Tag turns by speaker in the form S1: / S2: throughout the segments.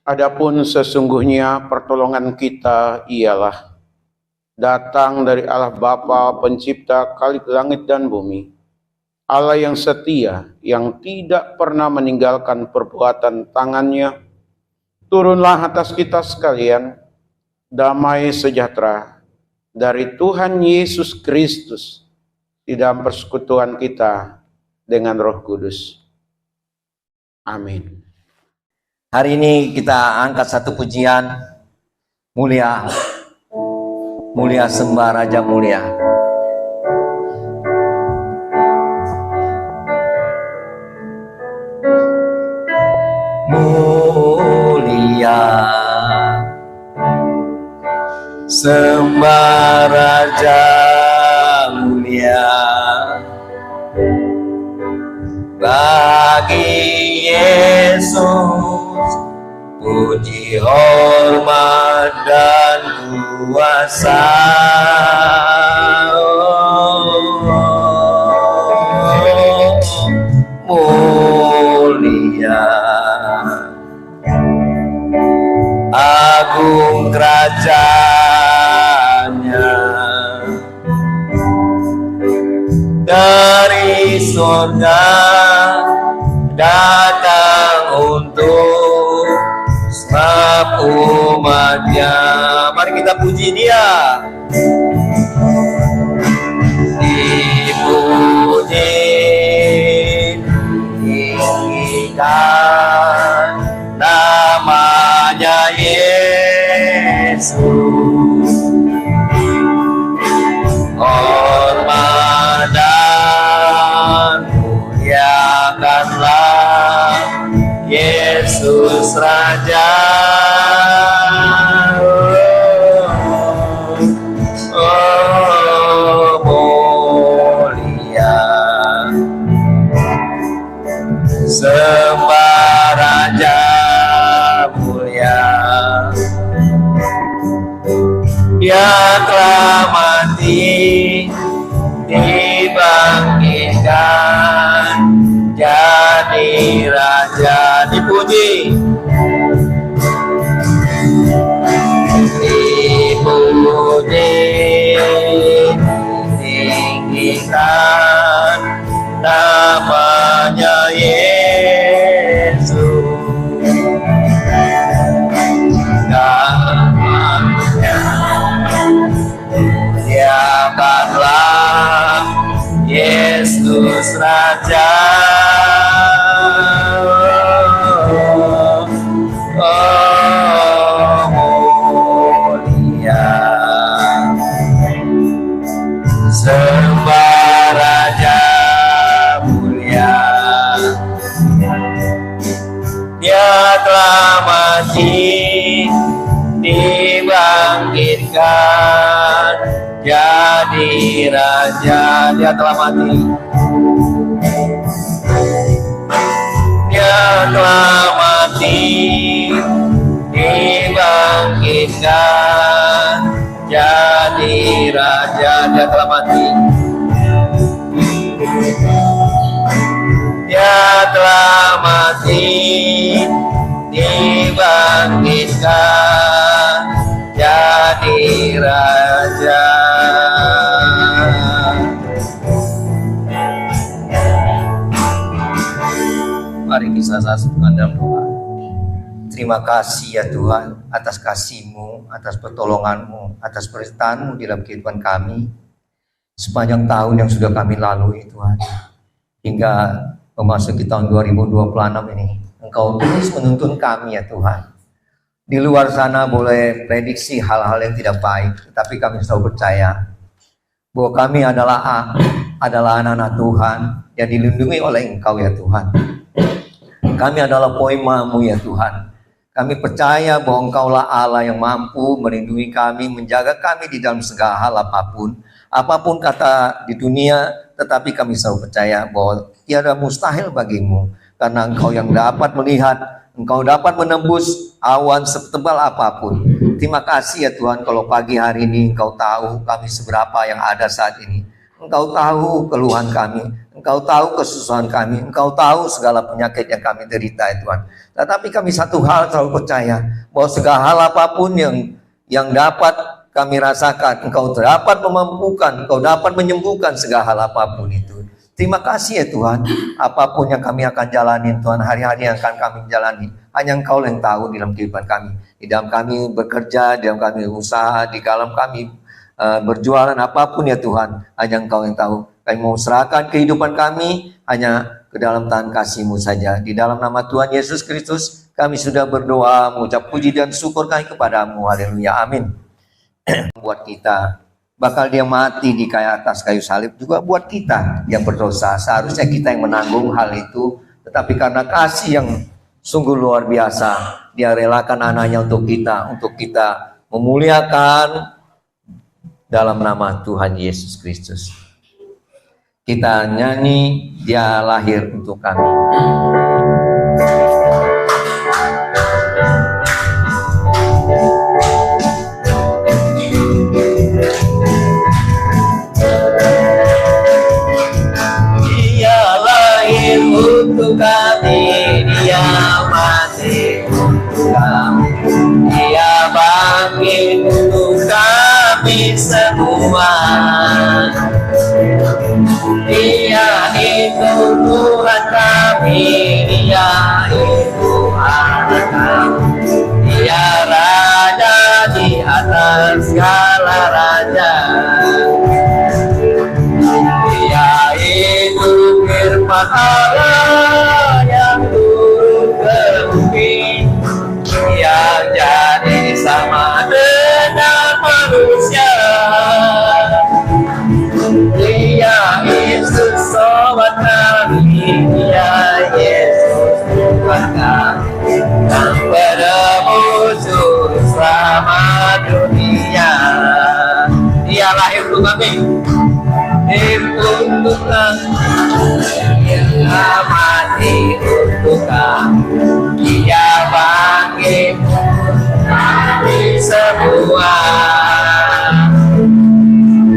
S1: Adapun sesungguhnya pertolongan kita ialah datang dari Allah Bapa pencipta kalik langit dan bumi, Allah yang setia, yang tidak pernah meninggalkan perbuatan tangannya. Turunlah atas kita sekalian damai sejahtera dari Tuhan Yesus Kristus di dalam persekutuan kita dengan Roh Kudus. Amin.
S2: Hari ini kita angkat satu pujian, mulia, mulia sembah Raja mulia. Mulia, sembah Raja mulia, bagi Yesus puji, hormat dan kuasa. Mulia, agung kerajaannya, dari surga datang untuk sebab umatnya. Mari kita puji Dia. Dipuji, tinggikan namanya Yesus. Hormat dan muliakanlah Yesus Raja. Oh, mulia, sembah Raja mulia. Dia telah mati, dibangkitkan jadi Raja. Dipuji, dipuji, tinggikan namanya Yesus. Namanya muliakanlah Yesus Raja. Oh, mulia, sembah Raja mulia. Dia telah mati, dibangkitkan jadi Raja. Dia telah mati, Dia telah mati, dibangkitkan jadi Raja. Dia telah mati, Dia telah mati, dibangkitkan jadi Raja. Mari kita satukan dalam doa. Terima kasih ya Tuhan atas kasih-Mu, atas pertolongan-Mu, atas perintah-Mu dalam kehidupan kami sepanjang tahun yang sudah kami lalui Tuhan. Hingga memasuki tahun 2026 ini, Engkau terus menuntun kami ya Tuhan. Di luar sana boleh prediksi hal-hal yang tidak baik, tetapi kami selalu percaya bahwa kami adalah anak-anak Tuhan yang dilindungi oleh Engkau ya Tuhan. Kami adalah poema-Mu ya Tuhan. Kami percaya bahwa Engkaulah Allah yang mampu melindungi kami, menjaga kami di dalam segala hal apapun. Apapun kata di dunia, tetapi kami selalu percaya bahwa tiada mustahil bagimu. Karena Engkau yang dapat melihat, Engkau dapat menembus awan setebal apapun. Terima kasih ya Tuhan kalau pagi hari ini Engkau tahu kami seberapa yang ada saat ini. Engkau tahu keluhan kami, Engkau tahu kesusahan kami, Engkau tahu segala penyakit yang kami derita ya Tuhan. Tetapi kami satu hal selalu percaya, bahwa segala hal apapun yang dapat kami rasakan, Engkau dapat memampukan, Engkau dapat menyembuhkan segala hal apapun itu. Terima kasih ya Tuhan, apapun yang kami akan jalani Tuhan, hari-hari yang akan kami jalani, hanya Engkau yang tahu di dalam kehidupan kami. Di dalam kami bekerja, di dalam kami usaha, di dalam kami berjualan apapun ya Tuhan, hanya Engkau yang tahu. Kami mau serahkan kehidupan kami hanya ke dalam tangan kasih-Mu saja. Di dalam nama Tuhan Yesus Kristus, kami sudah berdoa, mengucap puji dan syukur kami kepada-Mu. Haleluya, amin. Buat kita, bakal Dia mati di atas kayu salib juga buat kita yang berdosa. Seharusnya kita yang menanggung hal itu, tetapi karena kasih yang sungguh luar biasa, Dia relakan anaknya untuk kita memuliakan dalam nama Tuhan Yesus Kristus. Kita nyanyi, Dia lahir untuk kami. Dia lahir untuk kami, Dia mati untuk kami, Dia bangkit untuk kami semua. Dia itu Tuhan kami, Dia itu anak kami, Dia Raja di atas segala raja. Dia itu firman Allah yang turun ke bumi, yang jadi sama dengan manusia. Dia Yesus sobat kami, Dia Yesus Tuhan kami, yang penebus juru selamat dunia. Dia lahir untuk kami, untuk kami, Dia mati untuk kami, Dia bangkit kami semua.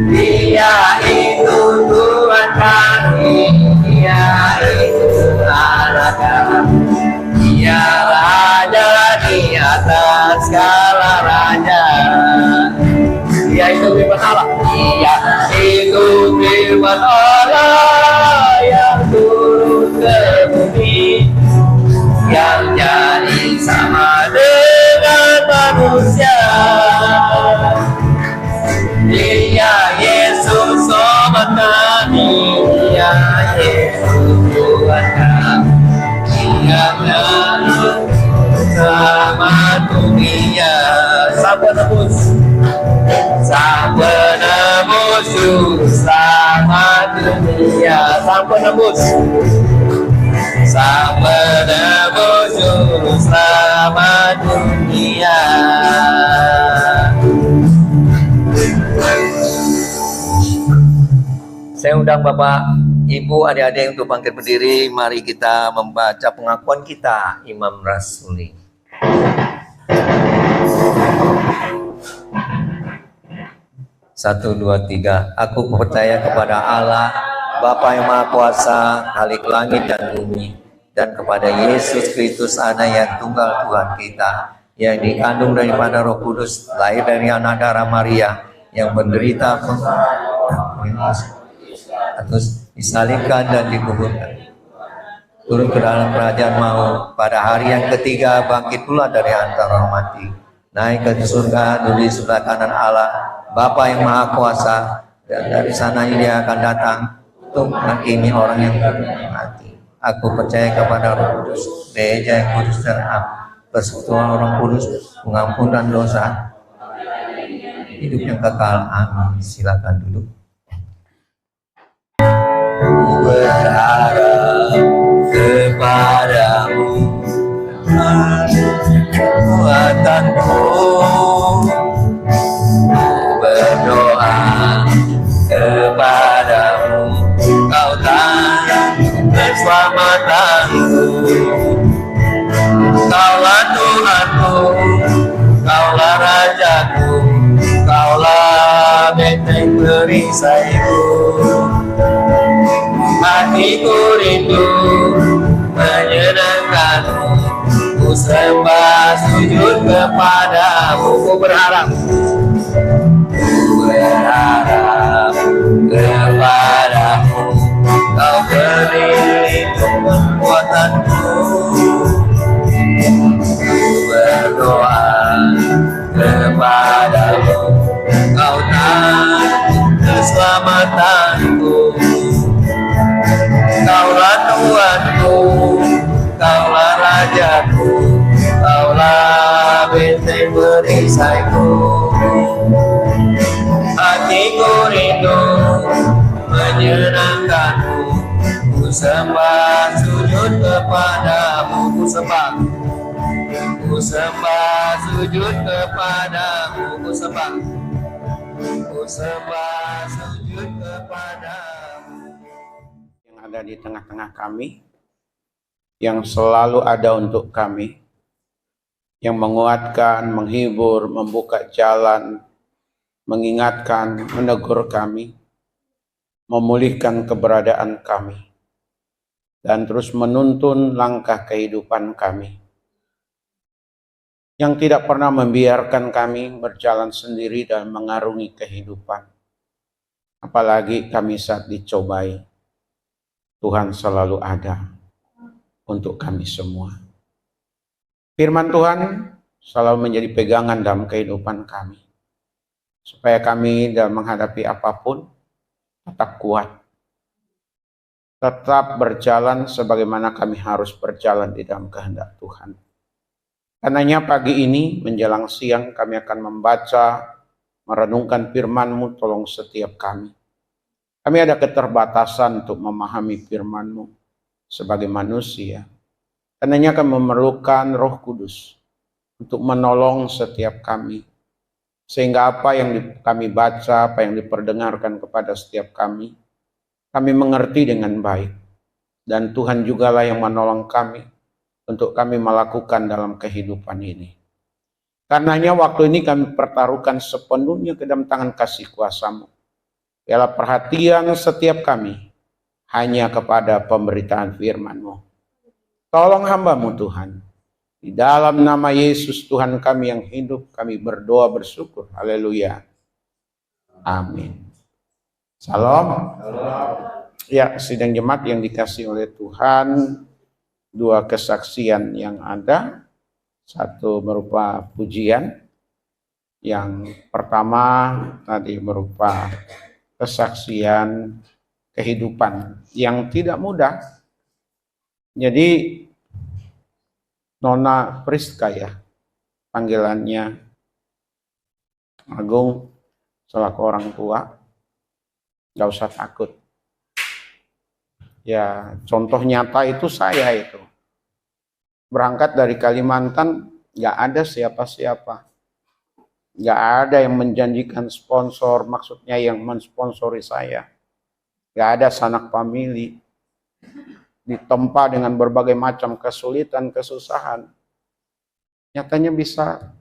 S2: Dia itu Tuhan kami, Dia itu anak kami, Dia Raja di atas segala raja. Dia itu firman Allah, Dia itu firman Allah yang turun ke bumi, yang jadi sama dengan manusia. Dia Yesus sobat kami, Dia Yesus Tuhan kami, Dia selamat dunia. Sang penebus, Sang penebus juru selamat dunia. Sang penebus, Sang penebus juru selamat dunia. Saya undang Bapak, Ibu, adik-adik untuk bangkit berdiri. Mari kita membaca pengakuan kita, Imam Rasuli. Satu, dua, tiga. Aku percaya kepada Allah, Bapa yang Maha Kuasa, Khalik langit dan bumi, dan kepada Yesus Kristus, Anak yang tunggal Tuhan kita, yang dikandung daripada Roh Kudus, lahir dari anak darah Maria, yang menderita terus disalibkan dan dikuburkan, turun ke dalam kerajaan maut, pada hari yang ketiga bangkit pula dari antara orang mati, naik ke surga, duduk di sebelah kanan Allah Bapa yang Maha Kuasa, dan dari sana Dia akan datang untuk menghakimi orang yang mati. Aku percaya kepada Roh Kudus, Gereja yang kudus dan am, persekutuan orang kudus, pengampunan dosa, hidup yang kekal. Amin. Silakan duduk. Berharap kepadamu, kekuatanku, berdoa kepadamu, Kau tangan keselamatanku, Kaulah Tuhanku, Kaulah Rajaku, Kaulah benteng perisaiku. Hatiku rindu menyenangkanmu, ku sembah sujud kepadamu. Ku berharap kepadamu, kau pelihara kekuatanku. Berdoa kepadamu, kau tangguh keselamatanku. Kaulah Tuhanku, kaulah Rajaku, kaulah benteng perisaiku. Hatiku rindu menyenangkanmu, ku sembah sujud kepadamu. Ku sembah sujud kepadamu. Ku sembah sujud kepadamu.
S1: Yang ada di tengah-tengah kami, yang selalu ada untuk kami, yang menguatkan, menghibur, membuka jalan, mengingatkan, menegur kami, memulihkan keberadaan kami, dan terus menuntun langkah kehidupan kami, yang tidak pernah membiarkan kami berjalan sendiri dan mengarungi kehidupan. Apalagi kami saat dicobai, Tuhan selalu ada untuk kami semua. Firman Tuhan selalu menjadi pegangan dalam kehidupan kami, supaya kami dalam menghadapi apapun tetap kuat, tetap berjalan sebagaimana kami harus berjalan di dalam kehendak Tuhan. Karenanya pagi ini menjelang siang kami akan membaca, merenungkan firman-Mu. Tolong setiap kami. Kami ada keterbatasan untuk memahami firman-Mu sebagai manusia. Karenanya kami memerlukan Roh Kudus untuk menolong setiap kami, sehingga apa yang kami baca, apa yang diperdengarkan kepada setiap kami mengerti dengan baik. Dan Tuhan jugalah yang menolong kami untuk kami melakukan dalam kehidupan ini. Karenanya waktu ini kami pertaruhkan sepenuhnya ke dalam tangan kasih kuasa-Mu. Biarlah perhatian setiap kami hanya kepada pemberitaan firman-Mu. Tolong hamba-Mu Tuhan. Di dalam nama Yesus Tuhan kami yang hidup, kami berdoa bersyukur. Haleluya. Amin. Salam. Ya, sidang jemaat yang dikasih oleh Tuhan, dua kesaksian yang ada. Satu berupa pujian, yang pertama tadi berupa kesaksian kehidupan yang tidak mudah. Jadi Nona Priska ya, panggilannya Agung selaku orang tua, gak usah takut. Ya contoh nyata itu saya itu. Berangkat dari Kalimantan gak ada siapa-siapa. Gak ada yang menjanjikan sponsor, maksudnya yang mensponsori saya. Gak ada sanak famili. Ditempa dengan berbagai macam kesulitan, kesusahan. Nyatanya bisa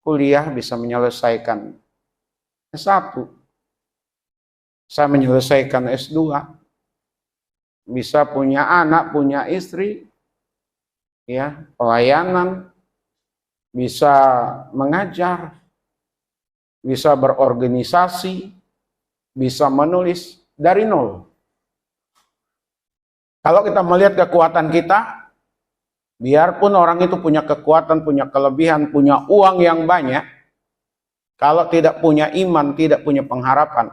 S1: kuliah, bisa menyelesaikan S1. Saya menyelesaikan S2. Bisa punya anak, punya istri, ya, pelayanan, bisa mengajar, bisa berorganisasi, bisa menulis dari nol. Kalau kita melihat kekuatan kita, biarpun orang itu punya kekuatan, punya kelebihan, punya uang yang banyak, kalau tidak punya iman, tidak punya pengharapan,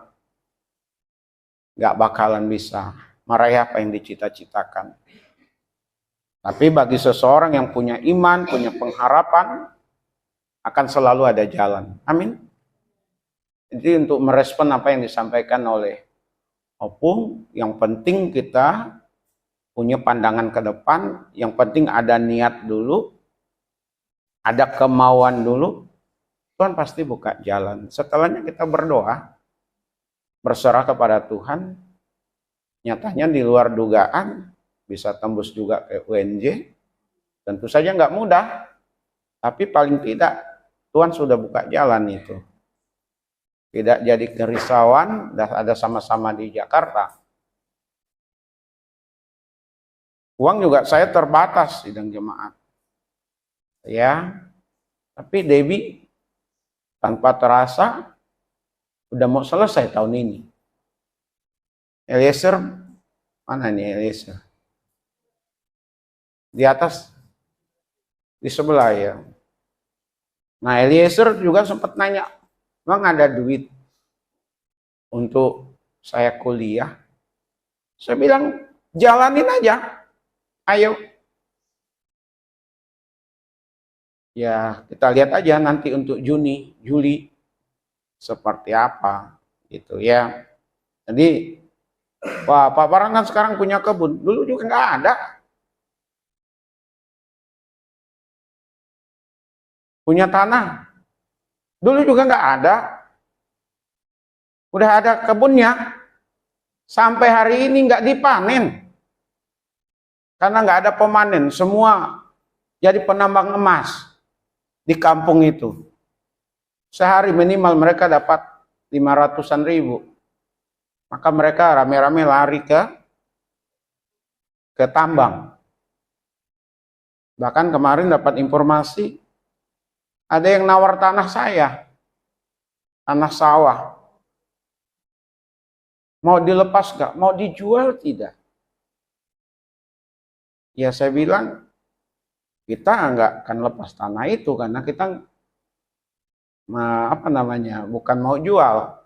S1: gak bakalan bisa meraih apa yang dicita-citakan. Tapi bagi seseorang yang punya iman, punya pengharapan, akan selalu ada jalan. Amin. Jadi untuk merespon apa yang disampaikan oleh Opung, yang penting kita punya pandangan ke depan, yang penting ada niat dulu, ada kemauan dulu, Tuhan pasti buka jalan. Setelahnya kita berdoa, berserah kepada Tuhan, nyatanya di luar dugaan, bisa tembus juga ke UNJ, tentu saja nggak mudah, tapi paling tidak Tuhan sudah buka jalan itu. Tidak jadi kerisauan, dan ada sama-sama di Jakarta. Uang juga saya terbatas sidang jemaat. Ya, tapi Debbie tanpa terasa udah mau selesai tahun ini. Eliezer, mana nih Eliezer? Di atas, di sebelah ya. Nah Eliezer juga sempat nanya, Bang ada duit untuk saya kuliah? Saya bilang, jalanin aja, ayo. Ya kita lihat aja nanti untuk Juni, Juli seperti apa gitu ya. Jadi Pak Parang kan sekarang punya kebun, dulu juga nggak ada. Punya tanah, dulu juga nggak ada. Udah ada kebunnya, sampai hari ini nggak dipanen. Karena nggak ada pemanen, semua jadi penambang emas di kampung itu. Sehari minimal mereka dapat 500-an ribu. Maka mereka rame-rame lari ke tambang. Bahkan kemarin dapat informasi, ada yang nawar tanah saya, tanah sawah. Mau dilepas gak? Mau dijual tidak? Ya saya bilang, kita nggak akan lepas tanah itu karena kita bukan mau jual.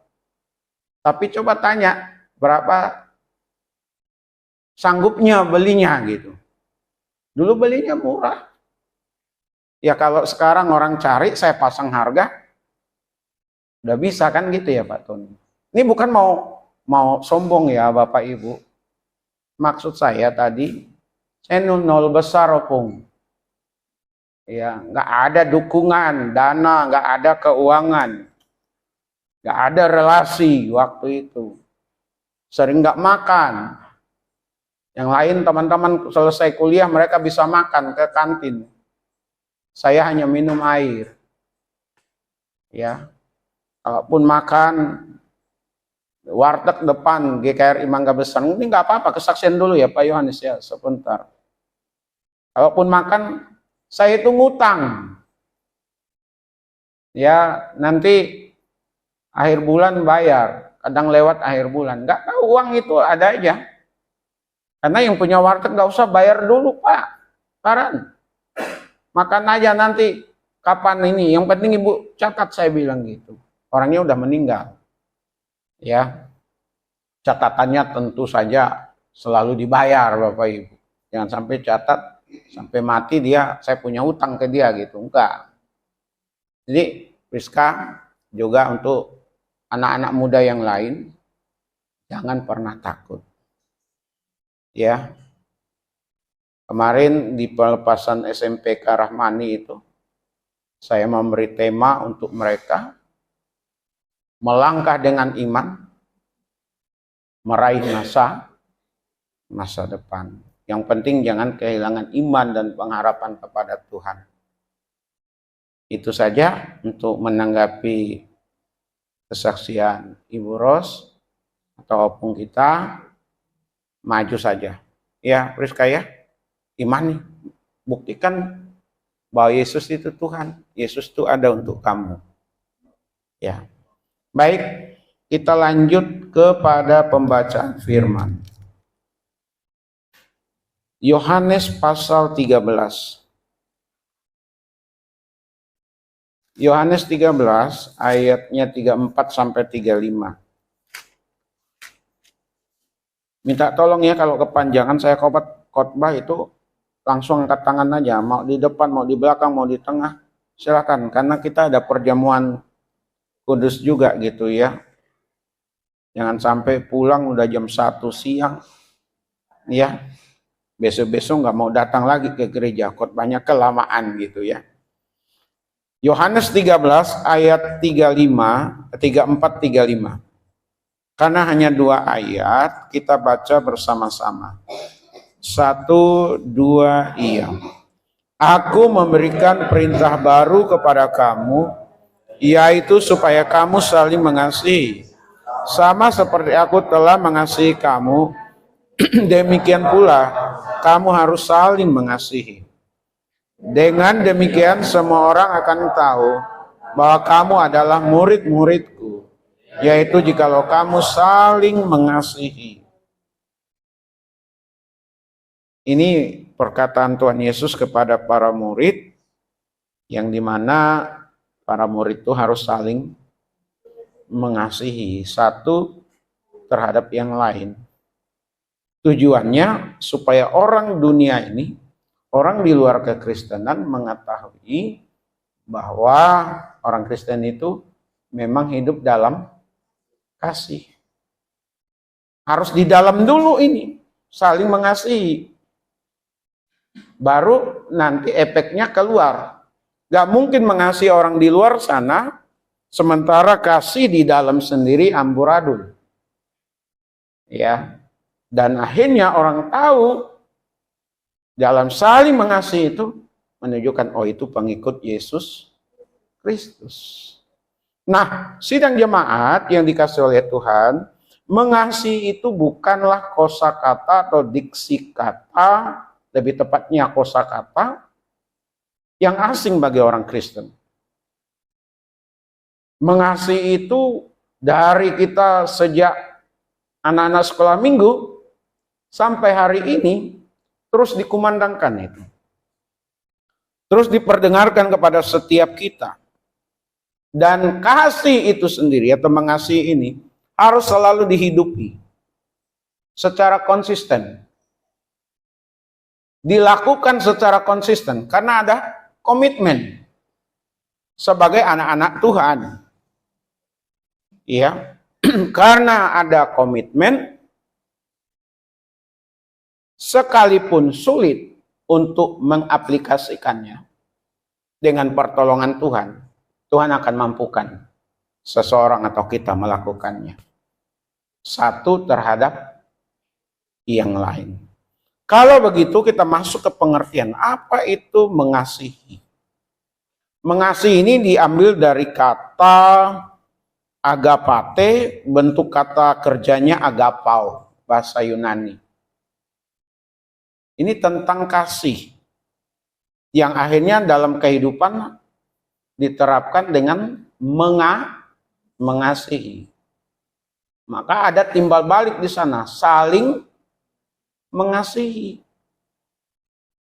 S1: Tapi coba tanya berapa sanggupnya belinya gitu. Dulu belinya murah. Ya kalau sekarang orang cari saya pasang harga, udah bisa kan gitu ya Pak Tony. Ini bukan mau sombong ya Bapak Ibu. Maksud saya tadi, saya nol besar opung. Ya, nggak ada dukungan, dana, nggak ada keuangan, nggak ada relasi waktu itu. Sering nggak makan. Yang lain teman-teman selesai kuliah mereka bisa makan ke kantin. Saya hanya minum air. Ya, kalaupun makan warteg depan GKRI Mangga Besar, ini nggak apa-apa, kesaksian dulu ya Pak Yohanes ya sebentar. Kalaupun makan saya itu ngutang. Ya, nanti akhir bulan bayar, kadang lewat akhir bulan. Nggak tahu uang itu ada aja. Karena yang punya warteg nggak usah bayar dulu Pak. Paran. Makan aja nanti kapan ini. Yang penting Ibu catat, saya bilang gitu. Orangnya udah meninggal. Ya. Catatannya tentu saja selalu dibayar Bapak Ibu. Jangan sampai catat sampai mati saya punya utang ke dia gitu, enggak. Jadi Priska juga untuk anak-anak muda yang lain, jangan pernah takut. Ya, kemarin di pelepasan SMP Rahmani itu, saya memberi tema untuk mereka, melangkah dengan iman, meraih masa depan. Yang penting jangan kehilangan iman dan pengharapan kepada Tuhan. Itu saja untuk menanggapi kesaksian Ibu Ros atau opung kita, maju saja. Ya, Priska ya, iman nih, buktikan bahwa Yesus itu Tuhan, Yesus itu ada untuk kamu. Ya, baik, kita lanjut kepada pembacaan firman. Yohanes pasal 13. Yohanes 13 ayatnya 34 sampai 35. Minta tolong ya kalau kepanjangan saya khotbah itu langsung angkat tangan aja, mau di depan, mau di belakang, mau di tengah, silakan karena kita ada perjamuan kudus juga gitu ya. Jangan sampai pulang udah jam 1 siang. Ya. Besok-besok nggak mau datang lagi ke gereja, khotbahnya kelamaan gitu ya. Yohanes 13 ayat 34, 35. Karena hanya 2 ayat, kita baca bersama-sama. 1, 2, iya. Aku memberikan perintah baru kepada kamu, yaitu supaya kamu saling mengasihi. Sama seperti aku telah mengasihi kamu, demikian pula kamu harus saling mengasihi. Dengan demikian semua orang akan tahu bahwa kamu adalah murid-muridku, yaitu jikalau kamu saling mengasihi. Ini perkataan Tuhan Yesus kepada para murid, yang dimana para murid itu harus saling mengasihi satu terhadap yang lain. Tujuannya supaya orang dunia ini, orang di luar kekristenan mengetahui bahwa orang Kristen itu memang hidup dalam kasih. Harus di dalam dulu ini, saling mengasihi. Baru nanti efeknya keluar. Gak mungkin mengasihi orang di luar sana, sementara kasih di dalam sendiri amburadul. Ya, dan akhirnya orang tahu dalam saling mengasihi itu menunjukkan, oh itu pengikut Yesus Kristus. Nah, sidang jemaat yang dikasih oleh Tuhan, mengasihi itu bukanlah kosakata atau diksi kata, lebih tepatnya kosakata yang asing bagi orang Kristen. Mengasihi itu dari kita sejak anak-anak sekolah minggu sampai hari ini terus dikumandangkan itu. Terus diperdengarkan kepada setiap kita. Dan kasih itu sendiri atau mengasihi ini harus selalu dihidupi secara konsisten. Dilakukan secara konsisten karena ada komitmen sebagai anak-anak Tuhan. Ya, karena ada komitmen, sekalipun sulit untuk mengaplikasikannya dengan pertolongan Tuhan, Tuhan akan mampukan seseorang atau kita melakukannya. Satu terhadap yang lain. Kalau begitu kita masuk ke pengertian apa itu mengasihi. Mengasihi ini diambil dari kata agapate, bentuk kata kerjanya agapau, bahasa Yunani. Ini tentang kasih yang akhirnya dalam kehidupan diterapkan dengan mengasihi. Maka ada timbal balik di sana, saling mengasihi.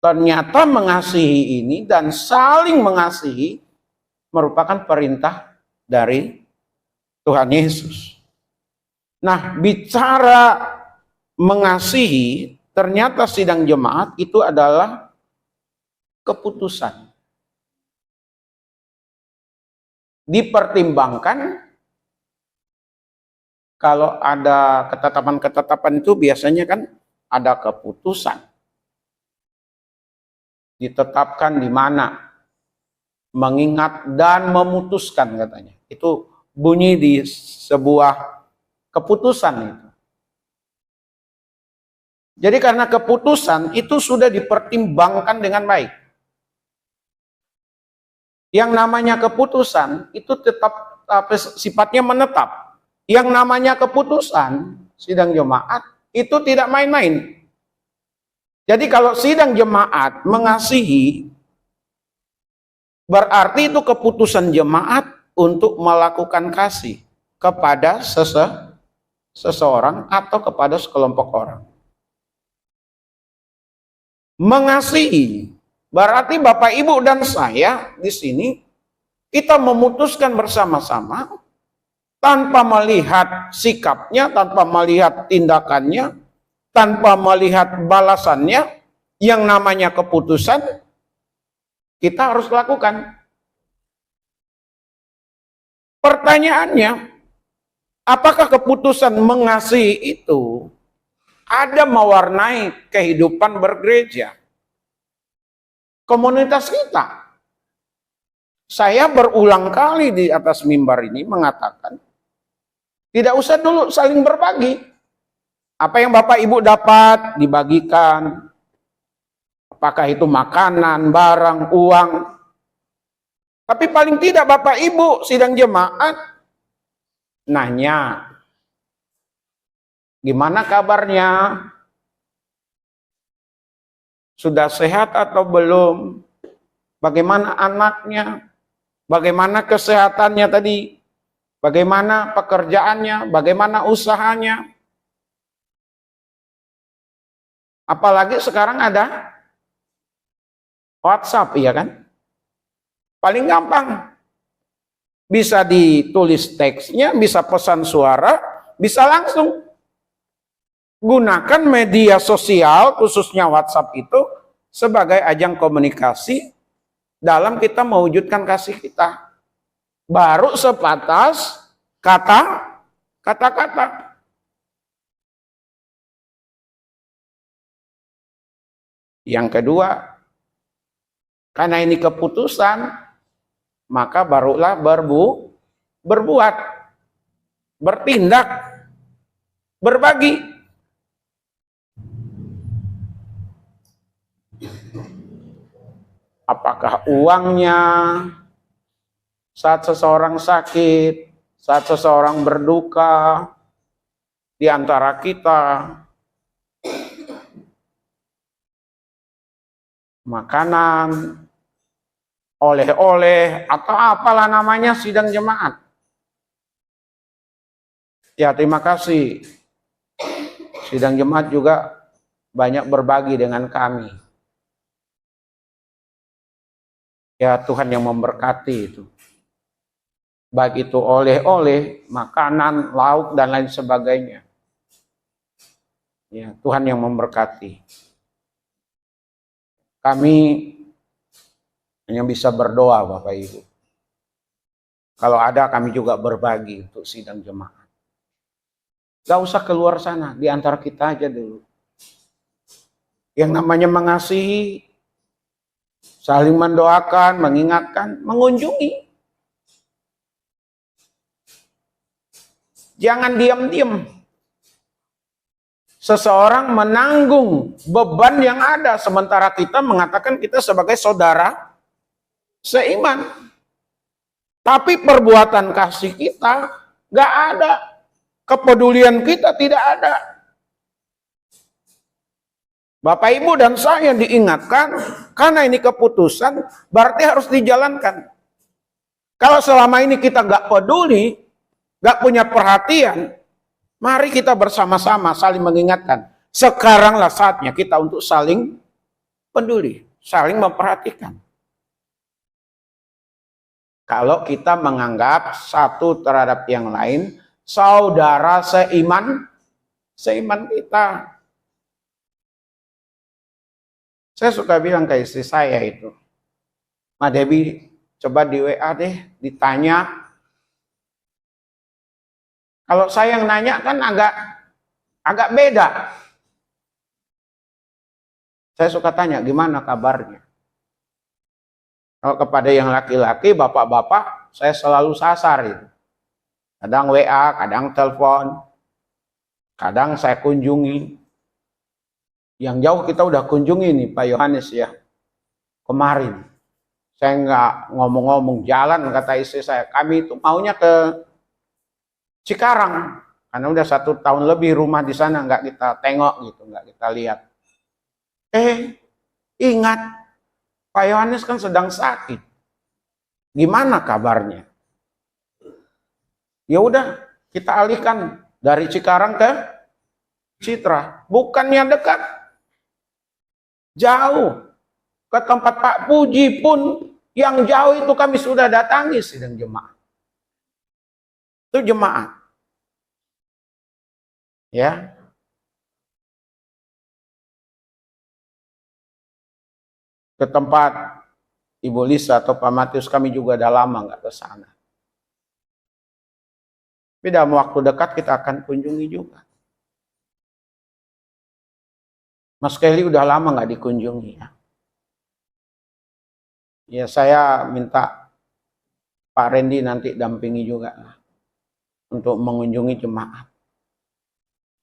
S1: Ternyata mengasihi ini dan saling mengasihi merupakan perintah dari Tuhan Yesus. Nah, bicara mengasihi, ternyata sidang jemaat itu adalah keputusan. Dipertimbangkan, kalau ada ketetapan-ketetapan itu biasanya kan ada keputusan. Ditetapkan di mana, mengingat dan memutuskan katanya. Itu bunyi di sebuah keputusan itu. Jadi karena keputusan itu sudah dipertimbangkan dengan baik. Yang namanya keputusan itu tetap sifatnya menetap. Yang namanya keputusan sidang jemaat itu tidak main-main. Jadi kalau sidang jemaat mengasihi, berarti itu keputusan jemaat untuk melakukan kasih kepada seseorang atau kepada sekelompok orang. Mengasihi berarti Bapak, Ibu, dan saya di sini kita memutuskan bersama-sama tanpa melihat sikapnya, tanpa melihat tindakannya, tanpa melihat balasannya, yang namanya keputusan kita harus lakukan. Pertanyaannya, apakah keputusan mengasihi itu ada mewarnai kehidupan bergereja? Komunitas kita. Saya berulang kali di atas mimbar ini mengatakan, tidak usah dulu saling berbagi. Apa yang Bapak Ibu dapat dibagikan. Apakah itu makanan, barang, uang. Tapi paling tidak Bapak Ibu sidang jemaat nanya, gimana kabarnya? Sudah sehat atau belum? Bagaimana anaknya? Bagaimana kesehatannya tadi? Bagaimana pekerjaannya? Bagaimana usahanya? Apalagi sekarang ada WhatsApp, iya kan? Paling gampang. Bisa ditulis teksnya, bisa pesan suara, bisa langsung. Gunakan media sosial, khususnya WhatsApp itu, sebagai ajang komunikasi dalam kita mewujudkan kasih kita. Baru sebatas kata-kata. Yang kedua, karena ini keputusan, maka barulah berbuat, bertindak, berbagi. Apakah uangnya, saat seseorang sakit, saat seseorang berduka, di antara kita, makanan, oleh-oleh, atau apalah namanya sidang jemaat. Ya, terima kasih. Sidang jemaat juga banyak berbagi dengan kami. Ya, Tuhan yang memberkati itu. Baik itu oleh-oleh, makanan, lauk, dan lain sebagainya. Ya, Tuhan yang memberkati. Kami hanya bisa berdoa, Bapak Ibu. Kalau ada, kami juga berbagi untuk sidang jemaat. Gak usah keluar sana, di antara kita aja dulu. Yang namanya mengasihi, saling mendoakan, mengingatkan, mengunjungi. Jangan diam-diam. Seseorang menanggung beban yang ada, sementara kita mengatakan kita sebagai saudara seiman. Tapi perbuatan kasih kita gak ada. Kepedulian kita tidak ada. Bapak Ibu dan saya diingatkan, karena ini keputusan, berarti harus dijalankan. Kalau selama ini kita gak peduli, gak punya perhatian, mari kita bersama-sama saling mengingatkan. Sekaranglah saatnya kita untuk saling peduli, saling memperhatikan. Kalau kita menganggap satu terhadap yang lain, saudara seiman kita. Saya suka bilang ke istri saya itu, Ma Debi, coba di WA deh, ditanya. Kalau saya yang nanya kan agak beda. Saya suka tanya, gimana kabarnya? Kalau kepada yang laki-laki, bapak-bapak, saya selalu sasar itu. Kadang WA, kadang telepon, kadang saya kunjungi. Yang jauh kita udah kunjungi nih Pak Yohanes ya. Kemarin. Saya nggak ngomong-ngomong jalan, kata istri saya. Kami itu maunya ke Cikarang. Karena udah 1 tahun lebih rumah di sana nggak kita tengok gitu, nggak kita lihat. Ingat, Pak Yohanes kan sedang sakit. Gimana kabarnya? Ya udah, kita alihkan dari Cikarang ke Citra. Bukannya dekat, jauh. Ke tempat Pak Puji pun yang jauh itu kami sudah datangi sidang jemaat. Itu jemaat. Ya. Ke tempat Ibu Lisa atau Pak Matius kami juga udah lama nggak ke sana. Tapi dalam waktu dekat kita akan kunjungi juga. Mas Kelly udah lama nggak dikunjungi ya. Ya saya minta Pak Randy nanti dampingi juga lah, untuk mengunjungi jemaat.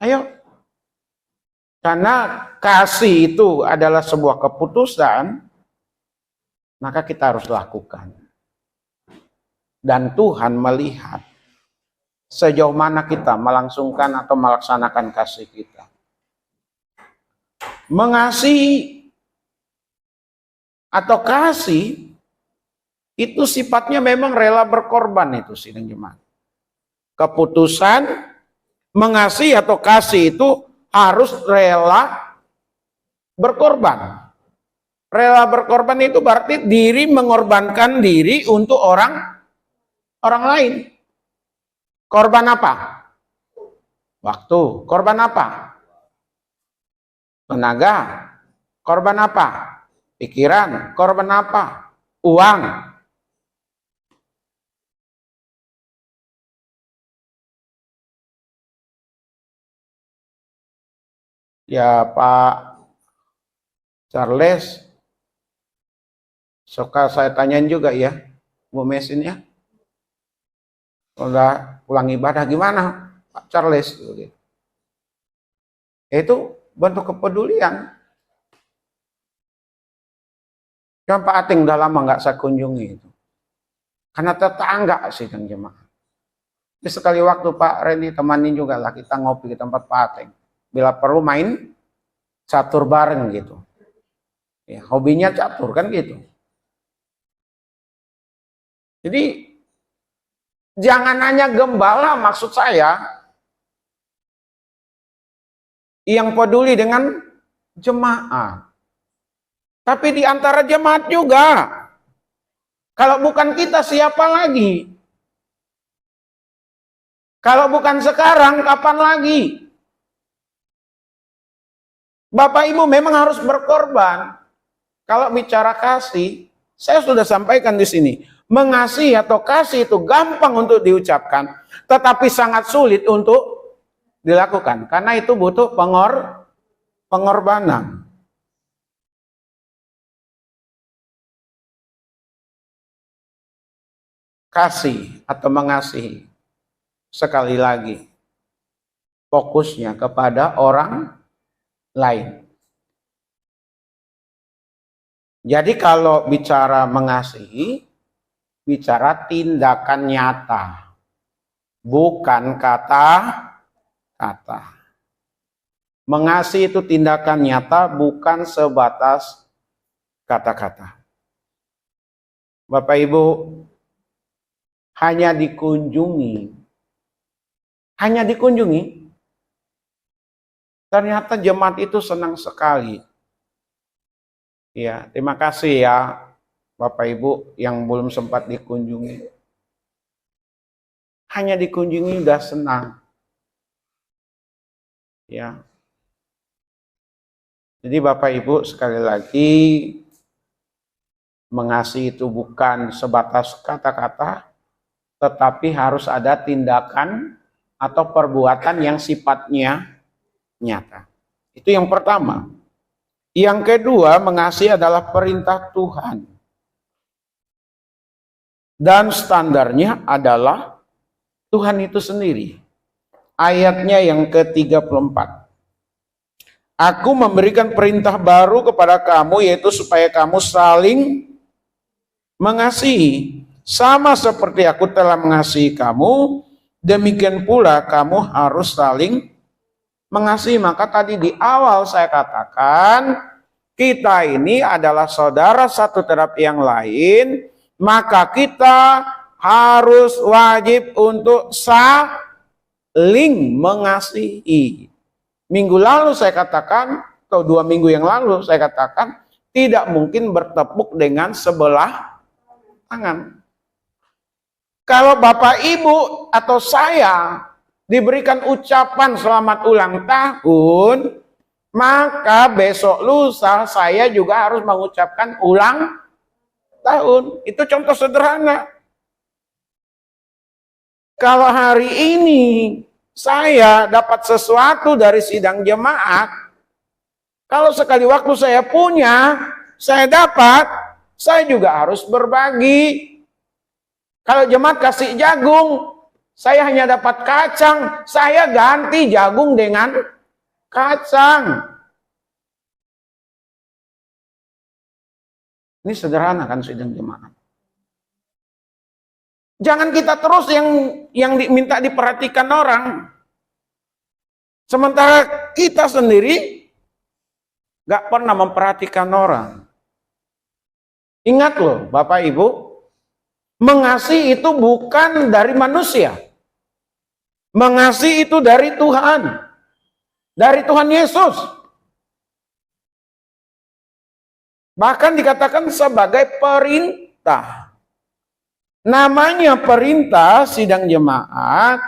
S1: Ayo. Karena kasih itu adalah sebuah keputusan, maka kita harus lakukan. Dan Tuhan melihat sejauh mana kita melangsungkan atau melaksanakan kasih kita. Mengasihi atau kasih itu sifatnya memang rela berkorban itu sidang jemaat. Keputusan mengasihi atau kasih itu harus rela berkorban. Rela berkorban itu berarti diri mengorbankan diri untuk orang lain. Korban apa? Waktu. Korban apa? Tenaga. Korban apa? Pikiran. Korban apa? Uang. Ya Pak Charles, suka saya tanyain juga ya, Bu Mesin ya. Udah pulang ibadah gimana Pak Charles? Itu bentuk kepedulian. Cuma Pak Ating udah lama nggak saya kunjungi itu. Karena tetangga sih kan jemaah. Jadi sekali waktu Pak Reni temanin juga lah kita ngopi di tempat Pak Ating. Bila perlu main catur bareng gitu. Ya, hobinya catur kan gitu. Jadi jangan hanya gembala maksud saya yang peduli dengan jemaat. Tapi di antara jemaat juga. Kalau bukan kita siapa lagi? Kalau bukan sekarang kapan lagi? Bapak Ibu memang harus berkorban. Kalau bicara kasih, saya sudah sampaikan di sini. Mengasihi atau kasih itu gampang untuk diucapkan, tetapi sangat sulit untuk dilakukan. Karena itu butuh pengorbanan. Kasih atau mengasihi, sekali lagi, fokusnya kepada orang lain. Jadi kalau bicara mengasihi, bicara tindakan nyata, bukan kata-kata. Mengasihi itu tindakan nyata, bukan sebatas kata-kata. Bapak Ibu, hanya dikunjungi, ternyata jemaat itu senang sekali. Ya, terima kasih ya Bapak Ibu yang belum sempat dikunjungi. Hanya dikunjungi udah senang. Ya. Jadi Bapak Ibu sekali lagi, mengasihi itu bukan sebatas kata-kata, tetapi harus ada tindakan atau perbuatan yang sifatnya nyata. Itu yang pertama. Yang kedua, mengasihi adalah perintah Tuhan. Dan standarnya adalah Tuhan itu sendiri. Ayatnya yang ke-34. Aku memberikan perintah baru kepada kamu, yaitu supaya kamu saling mengasihi. Sama seperti aku telah mengasihi kamu, demikian pula kamu harus saling mengasihi. Maka tadi di awal saya katakan, kita ini adalah saudara satu terhadap yang lain, maka kita harus wajib untuk saling mengasihi. Minggu lalu saya katakan, atau 2 minggu yang lalu saya katakan, tidak mungkin bertepuk dengan sebelah tangan. Kalau Bapak Ibu atau saya diberikan ucapan selamat ulang tahun, maka besok lusa saya juga harus mengucapkan ulang tahun. Itu contoh sederhana. Kalau hari ini saya dapat sesuatu dari sidang jemaat, kalau sekali waktu saya punya, saya dapat, saya juga harus berbagi. Kalau jemaat kasih jagung, saya hanya dapat kacang, saya ganti jagung dengan kacang. Ini sederhana kan sidang jemaat. Jangan kita terus yang diminta diperhatikan orang. Sementara kita sendiri gak pernah memperhatikan orang. Ingat loh Bapak Ibu, mengasihi itu bukan dari manusia. Mengasihi itu dari Tuhan. Dari Tuhan Yesus. Bahkan dikatakan sebagai perintah. Namanya perintah sidang jemaat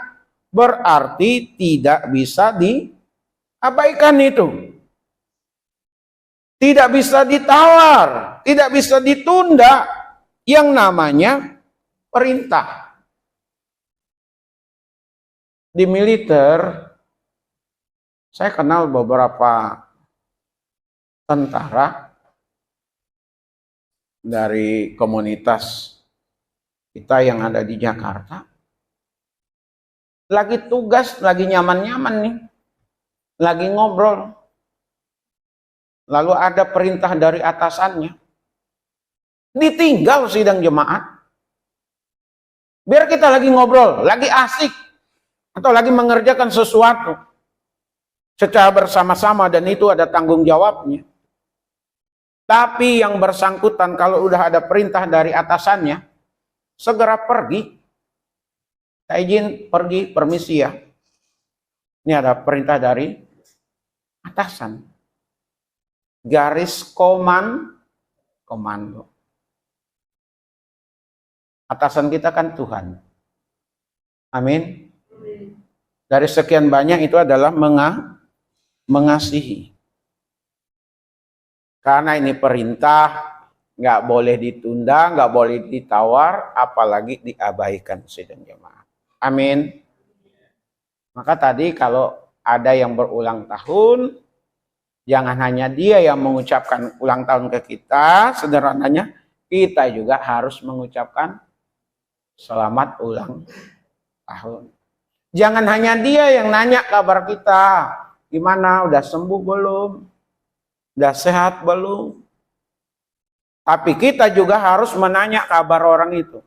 S1: berarti tidak bisa diabaikan itu. Tidak bisa ditawar, tidak bisa ditunda yang namanya perintah. Di militer, saya kenal beberapa tentara dari komunitas kita yang ada di Jakarta. Lagi tugas, lagi nyaman-nyaman nih. Lagi ngobrol. Lalu ada perintah dari atasannya. Ditinggal sidang jemaat. Biar kita lagi ngobrol, lagi asik. Atau lagi mengerjakan sesuatu. Secara bersama-sama dan itu ada tanggung jawabnya. Tapi yang bersangkutan kalau udah ada perintah dari atasannya, segera pergi. Saya izin pergi, permisi ya. Ini ada perintah dari atasan. Garis komando. Atasan kita kan Tuhan. Amin. Dari sekian banyak itu adalah mengasihi. Karena ini perintah, nggak boleh ditunda, nggak boleh ditawar, apalagi diabaikan sidang jemaat. Amin. Maka tadi kalau ada yang berulang tahun, jangan hanya dia yang mengucapkan ulang tahun ke kita, sederhananya kita juga harus mengucapkan selamat ulang tahun. Jangan hanya dia yang nanya kabar kita, gimana, udah sembuh belum, udah sehat belum. Tapi kita juga harus menanya kabar orang itu.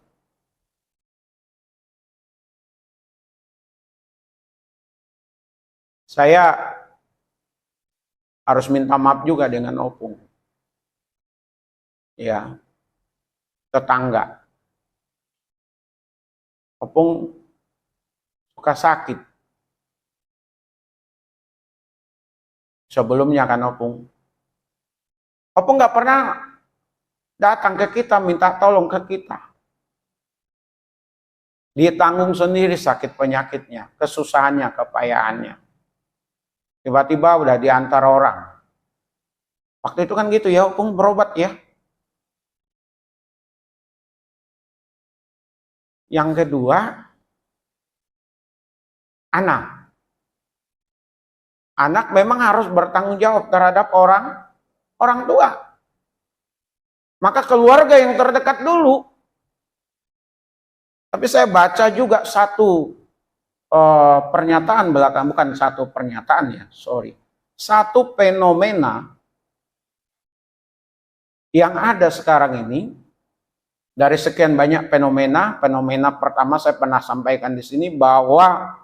S1: Saya harus minta maaf juga dengan Opung. Ya, tetangga. Opung suka sakit. Sebelumnya kan Opung nggak pernah datang ke kita, minta tolong ke kita. Dia tanggung sendiri sakit penyakitnya, kesusahannya, kepayahannya. Tiba-tiba udah diantar orang. Waktu itu kan gitu ya, Opung berobat ya. Yang kedua, anak. Anak memang harus bertanggung jawab terhadap orang tua. Maka keluarga yang terdekat dulu. Tapi saya baca juga satu pernyataan belakang, bukan satu pernyataan ya, sorry. Satu fenomena yang ada sekarang ini, dari sekian banyak fenomena pertama saya pernah sampaikan di sini bahwa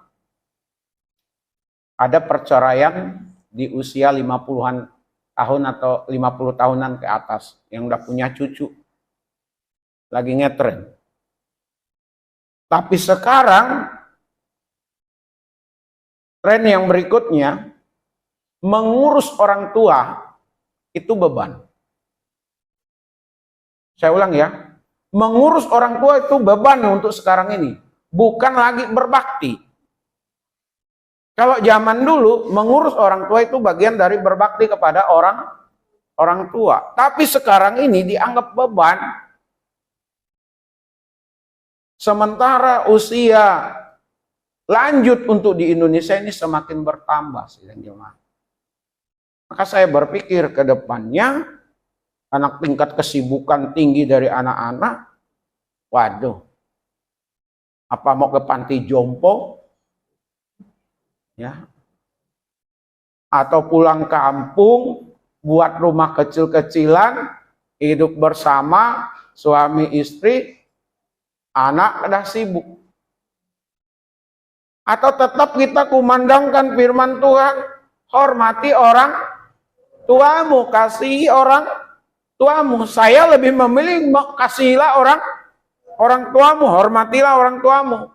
S1: ada perceraian di usia 50-an tahun atau 50 tahunan ke atas yang udah punya cucu. Lagi ngetren. Tapi sekarang tren yang berikutnya, mengurus orang tua itu beban. Saya ulang ya, mengurus orang tua itu beban untuk sekarang ini, bukan lagi berbakti. Kalau zaman dulu mengurus orang tua itu bagian dari berbakti kepada orang tua. Tapi sekarang ini dianggap beban. Sementara usia lanjut untuk di Indonesia ini semakin bertambah sidang jemaat. Maka saya berpikir ke depannya, anak tingkat kesibukan tinggi dari anak-anak, waduh, apa mau ke panti jompo? Ya, atau pulang kampung, buat rumah kecil-kecilan, hidup bersama, suami istri, anak udah sibuk. Atau tetap kita kumandangkan firman Tuhan, hormati orang tuamu, kasihi orang tuamu. Saya lebih memilih kasihilah orang tuamu, hormatilah orang tuamu.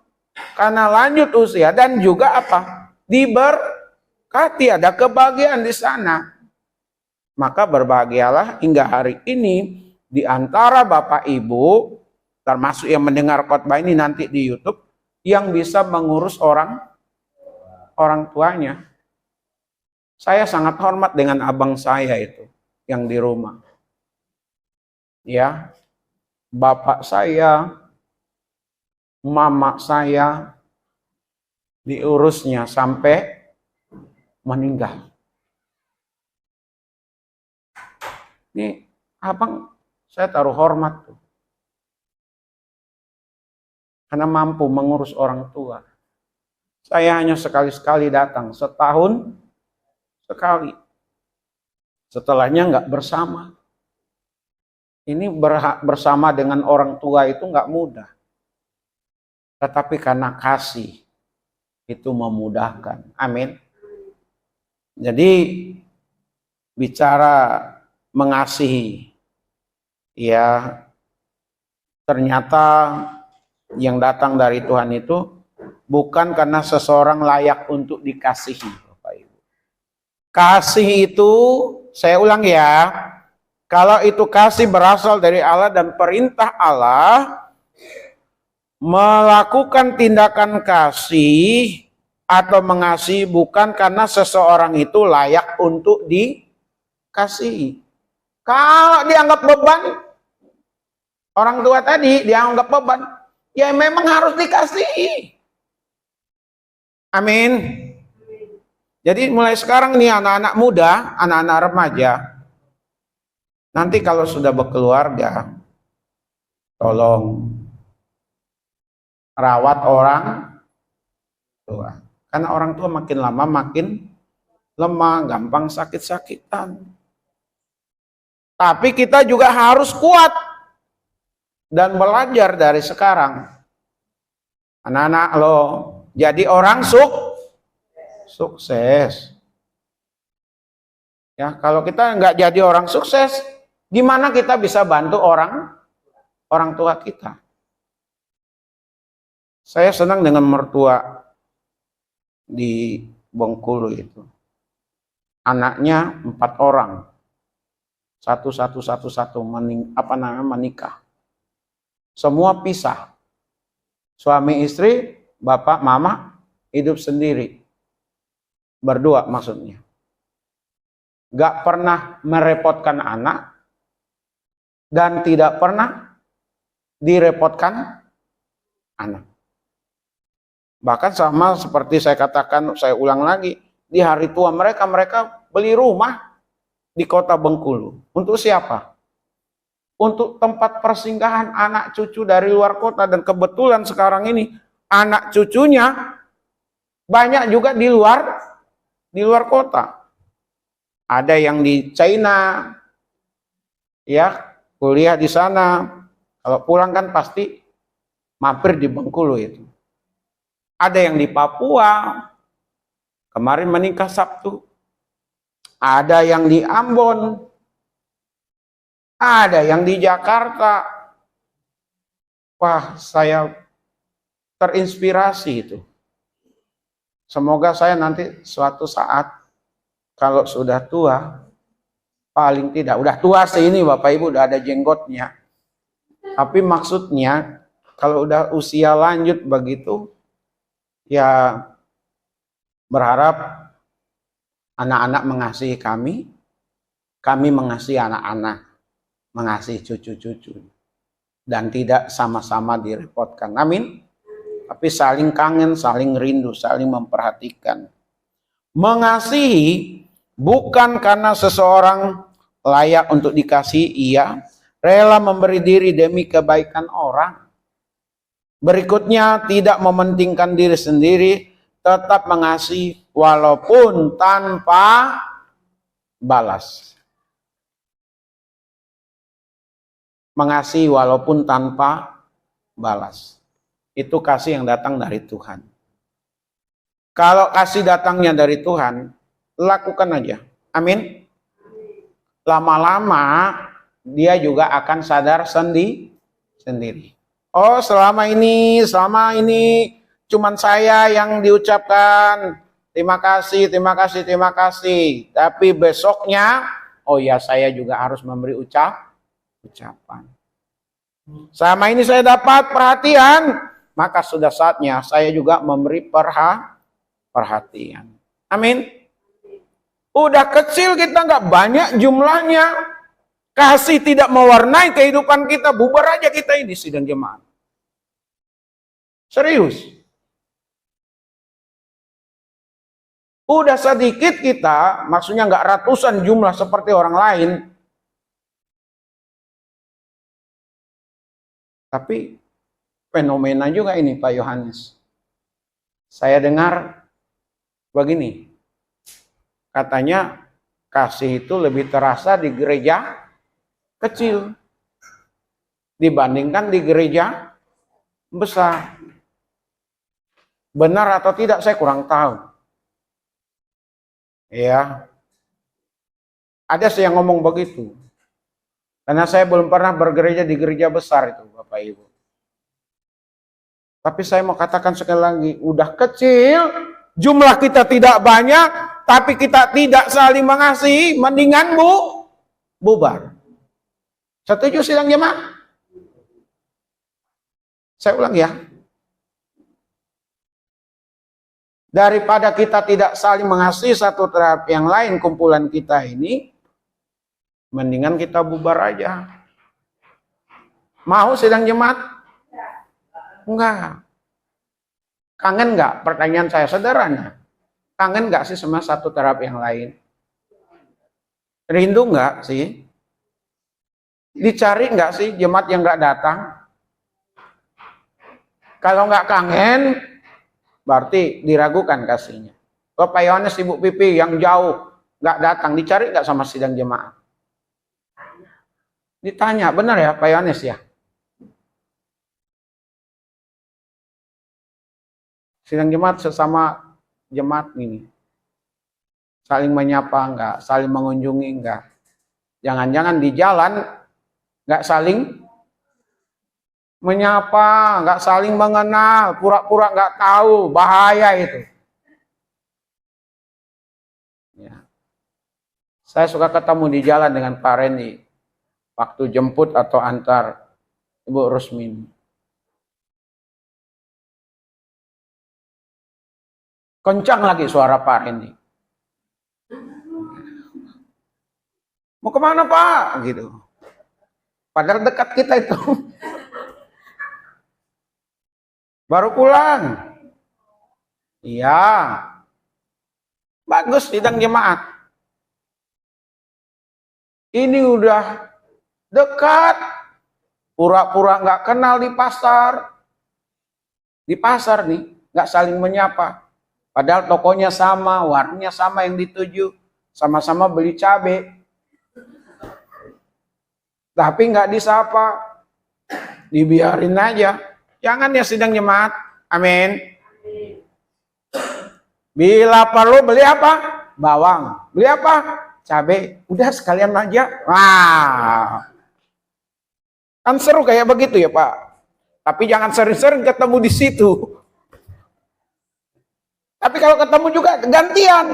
S1: Karena lanjut usia dan juga apa? Diberkati, ada kebahagiaan di sana. Maka berbahagialah hingga hari ini di antara Bapak Ibu, termasuk yang mendengar khotbah ini nanti di YouTube, yang bisa mengurus orang tuanya. Saya sangat hormat dengan abang saya itu yang di rumah. Ya, bapak saya, mama saya diurusnya sampai meninggal. Ini abang saya taruh hormat tuh. Karena mampu mengurus orang tua. Saya hanya sekali-sekali datang, setahun sekali. Setelahnya nggak bersama. Ini bersama dengan orang tua itu nggak mudah. Tetapi karena kasih itu memudahkan. Amin. Jadi bicara mengasihi, ya ternyata yang datang dari Tuhan itu bukan karena seseorang layak untuk dikasihi, Bapak Ibu. Kasih itu, saya ulang ya, kalau itu kasih berasal dari Allah dan perintah Allah, melakukan tindakan kasih atau mengasihi bukan karena seseorang itu layak untuk dikasihi. Kalau dianggap beban, orang tua tadi dianggap beban, ya memang harus dikasihi. Amin. Jadi mulai sekarang nih anak-anak muda, anak-anak remaja, nanti kalau sudah berkeluarga, tolong rawat orang tua. Karena orang tua makin lama makin lemah, gampang sakit-sakitan. Tapi kita juga harus kuat dan belajar dari sekarang. Anak-anak lo jadi orang sukses. Ya, kalau kita nggak jadi orang sukses, gimana kita bisa bantu orang tua kita? Saya senang dengan mertua di Bengkulu itu. Anaknya 4 orang. Satu menikah. Semua pisah. Suami istri, bapak, mama, hidup sendiri. Berdua maksudnya. Gak pernah merepotkan anak. Dan tidak pernah direpotkan anak. Bahkan sama seperti saya katakan, saya ulang lagi. Di hari tua mereka beli rumah di kota Bengkulu. Untuk siapa? Untuk tempat persinggahan anak cucu dari luar kota. Dan kebetulan sekarang ini anak cucunya banyak juga di luar kota. Ada yang di China, ya kuliah di sana. Kalau pulang kan pasti mampir di Bengkulu itu. Ada yang di Papua, kemarin menikah Sabtu. Ada yang di Ambon, ada yang di Jakarta. Wah, saya terinspirasi itu. Semoga saya nanti suatu saat kalau sudah tua, paling tidak, udah tua sih ini Bapak Ibu, udah ada jenggotnya. Tapi maksudnya kalau udah usia lanjut begitu, ya berharap anak-anak mengasihi kami mengasihi anak-anak, mengasihi cucu-cucu. Dan tidak sama-sama direpotkan. Amin. Tapi saling kangen, saling rindu, saling memperhatikan. Mengasihi bukan karena seseorang layak untuk dikasihi, ia rela memberi diri demi kebaikan orang. Berikutnya, tidak mementingkan diri sendiri, tetap mengasihi walaupun tanpa balas. Mengasihi walaupun tanpa balas. Itu kasih yang datang dari Tuhan. Kalau kasih datangnya dari Tuhan, lakukan aja. Amin. Lama-lama dia juga akan sadar sendiri. Oh, selama ini cuman saya yang diucapkan terima kasih, terima kasih, terima kasih. Tapi besoknya, oh ya, saya juga harus memberi ucapan. Selama ini saya dapat perhatian, maka sudah saatnya saya juga memberi perhatian. Amin. Udah kecil kita nggak banyak jumlahnya. Kasih tidak mewarnai kehidupan kita, bubar aja kita ini sidang jemaat. Serius. Udah sedikit kita, maksudnya nggak ratusan jumlah seperti orang lain. Tapi fenomena juga ini Pak Yohanes. Saya dengar begini, katanya kasih itu lebih terasa di gereja kecil dibandingkan di gereja besar. Benar atau tidak saya kurang tahu. Ya, ada sih yang ngomong begitu. Karena saya belum pernah bergereja di gereja besar itu, Bapak Ibu. Tapi saya mau katakan sekali lagi, udah kecil, jumlah kita tidak banyak, tapi kita tidak saling mengasihi, mendingan bubar. Setuju sidang jemaat? Saya ulang ya. Daripada kita tidak saling mengasihi satu terhadap yang lain, kumpulan kita ini, mendingan kita bubar aja. Mau sidang jemaat? Enggak. Kangen enggak? Pertanyaan saya sederhana. Kangen enggak sih sama satu terhadap yang lain? Rindu enggak sih? Dicari enggak sih jemaat yang enggak datang? Kalau enggak kangen, berarti diragukan kasihnya. Bapak Yohanes, Ibu Pipi yang jauh enggak datang, dicari enggak sama sidang jemaat? Ditanya, benar ya Pak Yohanes ya? Sidang jemaat sesama jemaat ini. Saling menyapa enggak? Saling mengunjungi enggak? Jangan-jangan di jalan enggak saling menyapa, enggak saling mengenal, pura-pura enggak tahu, bahaya itu. Ya. Saya suka ketemu di jalan dengan Pak Randy. Waktu jemput atau antar Ibu Rusmin. Kencang lagi suara Pak Randy. Mau kemana Pak? Gitu. Padahal dekat kita itu. Baru pulang. Iya. Bagus sidang jemaat. Ini udah dekat. Pura-pura nggak kenal di pasar. Di pasar nih, nggak saling menyapa. Padahal tokonya sama, warnanya sama yang dituju, sama-sama beli cabai. Tapi nggak disapa, dibiarin aja. Jangan ya sidang jemaat, amin. Bila perlu beli apa? Bawang. Beli apa? Cabai. Udah sekalian aja. Wah, kan seru kayak begitu ya Pak. Tapi jangan sering-sering ketemu di situ. Tapi kalau ketemu juga gantian.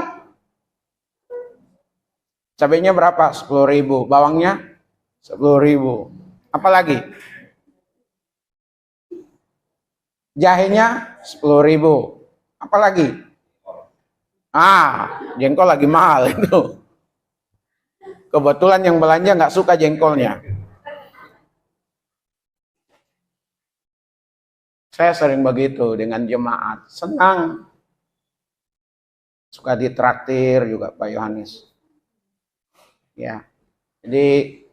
S1: Cabainya berapa? 10.000. Bawangnya 10.000. Apalagi? Jahenya 10.000. Apalagi? Jengkol lagi mahal itu. Kebetulan yang belanja nggak suka jengkolnya. Saya sering begitu dengan jemaat. Senang. Suka ditraktir juga Pak Yohanes. Ya. Jadi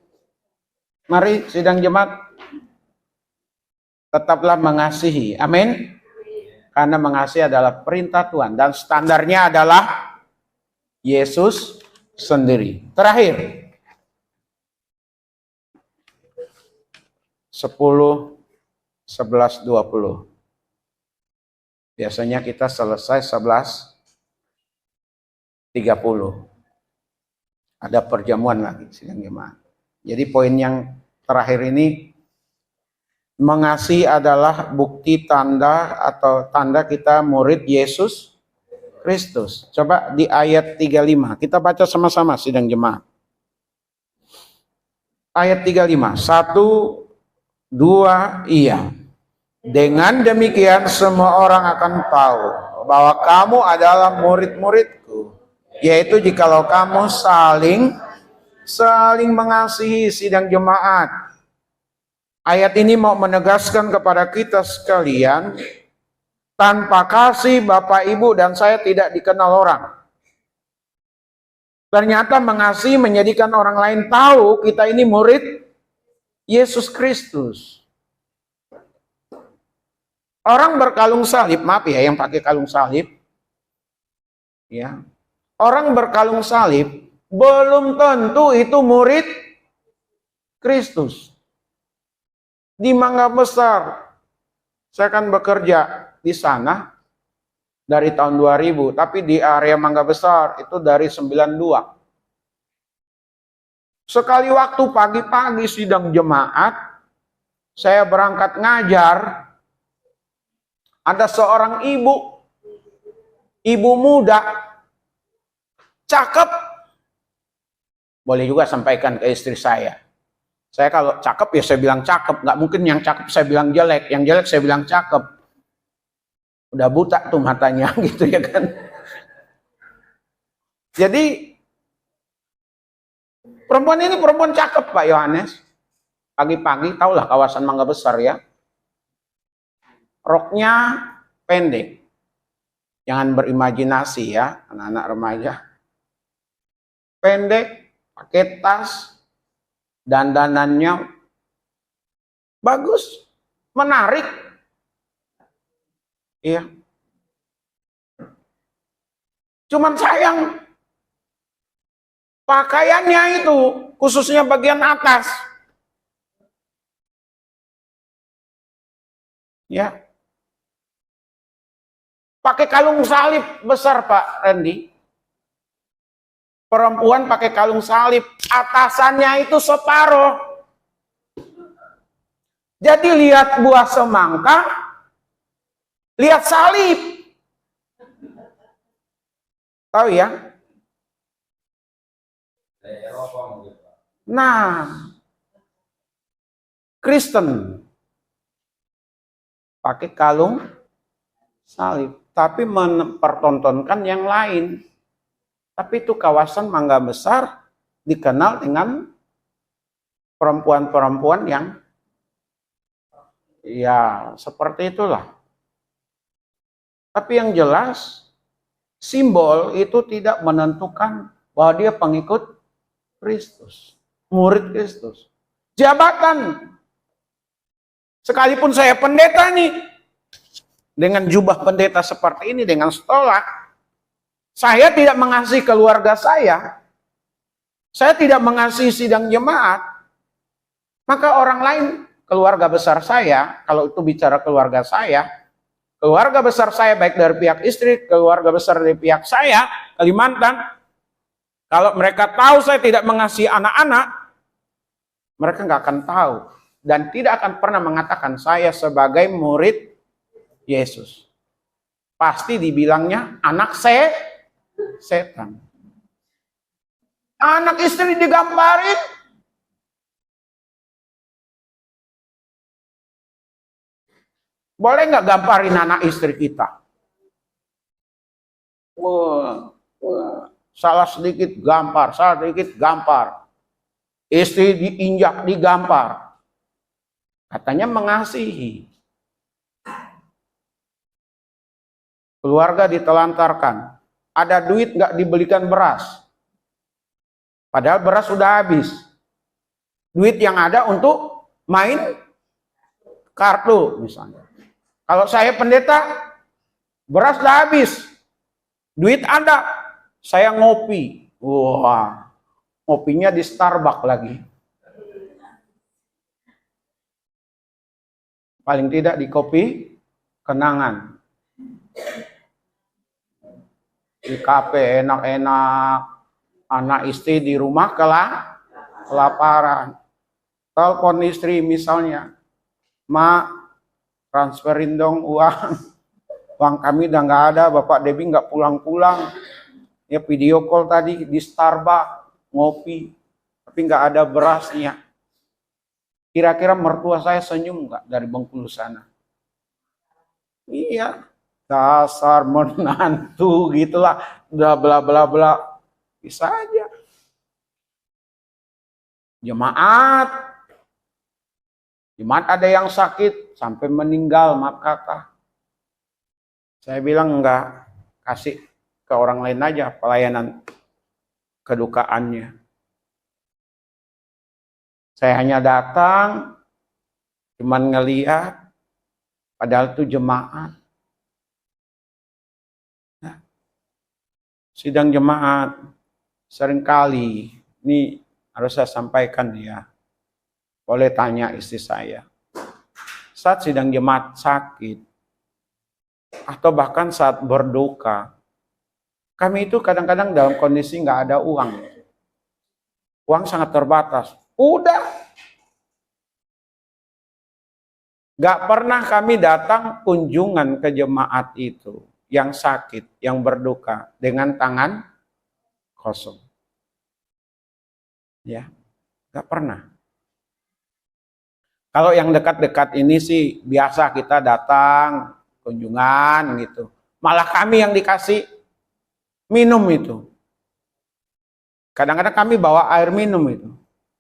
S1: mari sidang jemaat tetaplah mengasihi. Amin. Karena mengasihi adalah perintah Tuhan dan standarnya adalah Yesus sendiri. Terakhir 10, 11, 20. Biasanya kita selesai 11.30. Ada perjamuan lagi sidang jemaat. Jadi poin yang terakhir ini, mengasihi adalah bukti tanda atau tanda kita murid Yesus Kristus. Coba di ayat 35, kita baca sama-sama sidang jemaat. Ayat 35, 1, 2, iya. Dengan demikian semua orang akan tahu bahwa kamu adalah murid-muridku, yaitu jikalau kamu saling mengasihi. Sidang jemaat, ayat ini mau menegaskan kepada kita sekalian, tanpa kasih Bapak Ibu dan saya tidak dikenal orang. Ternyata mengasihi menjadikan orang lain tahu kita ini murid Yesus Kristus. Orang berkalung salib, maaf ya yang pakai kalung salib, ya. Orang berkalung salib belum tentu itu murid Kristus. Di Mangga Besar, saya kan bekerja di sana dari tahun 2000, tapi di area Mangga Besar itu dari 92. Sekali waktu pagi-pagi sidang jemaat, saya berangkat ngajar. Ada seorang ibu muda, cakep. Boleh juga sampaikan ke istri saya. Saya kalau cakep ya saya bilang cakep. Nggak mungkin yang cakep saya bilang jelek. Yang jelek saya bilang cakep. Udah buta tuh matanya gitu ya kan. Jadi perempuan ini perempuan cakep Pak Yohanes. Pagi-pagi, tahulah kawasan Mangga Besar ya. Roknya pendek. Jangan berimajinasi ya, anak-anak remaja. Pendek, pakai tas, dandanannya bagus, menarik. Iya. Cuman sayang, pakaiannya itu, khususnya bagian atas. Ya. Pakai kalung salib besar Pak Randy. Perempuan pakai kalung salib, atasannya itu separuh. Jadi lihat buah semangka, lihat salib. Tahu ya? Nah, Kristen pakai kalung salib, tapi mempertontonkan yang lain. Tapi itu kawasan Mangga Besar dikenal dengan perempuan-perempuan yang ya seperti itulah. Tapi yang jelas, simbol itu tidak menentukan bahwa dia pengikut Kristus, murid Kristus. Jabatan, sekalipun saya pendeta nih, dengan jubah pendeta seperti ini, dengan stola, saya tidak mengasihi keluarga saya tidak mengasihi sidang jemaat, maka orang lain, keluarga besar saya, kalau itu bicara keluarga besar saya baik dari pihak istri, keluarga besar dari pihak saya, Kalimantan, kalau mereka tahu saya tidak mengasihi anak-anak, mereka nggak akan tahu dan tidak akan pernah mengatakan saya sebagai murid Yesus. Pasti dibilangnya anak setan. Anak istri digambarin. Boleh nggak gamparin anak istri kita? Wah, salah sedikit gampar, salah sedikit gampar. Istri diinjak, digampar. Katanya mengasihi. Keluarga ditelantarkan. Ada duit nggak dibelikan beras. Padahal beras sudah habis. Duit yang ada untuk main kartu misalnya. Kalau saya pendeta, beras sudah habis. Duit ada. Saya ngopi. Wah, ngopinya di Starbucks lagi. Paling tidak di kopi kenangan. Di kafe enak-enak, anak istri di rumah kelaparan. Telepon istri misalnya, "Ma, transferin dong uang. Uang kami udah nggak ada, Bapak Debbie nggak pulang-pulang. Ya video call tadi di Starbucks, ngopi, tapi nggak ada berasnya." Kira-kira mertua saya senyum nggak dari Bengkulu sana? Iya, dasar menantu gitulah, udah bla bla bla. Bisa aja. Jemaat ada yang sakit sampai meninggal, maaf kata. Saya bilang enggak, kasih ke orang lain aja pelayanan kedukaannya. Saya hanya datang, cuman ngeliat, padahal itu jemaat. Nah, sidang jemaat, seringkali, ini harus saya sampaikan ya, boleh tanya istri saya. Saat sidang jemaat sakit, atau bahkan saat berduka, kami itu kadang-kadang dalam kondisi nggak ada uang. Uang sangat terbatas. Udah. Gak pernah kami datang kunjungan ke jemaat itu yang sakit, yang berduka dengan tangan kosong. Ya, gak pernah. Kalau yang dekat-dekat ini sih biasa kita datang kunjungan gitu. Malah kami yang dikasih minum itu. Kadang-kadang kami bawa air minum itu.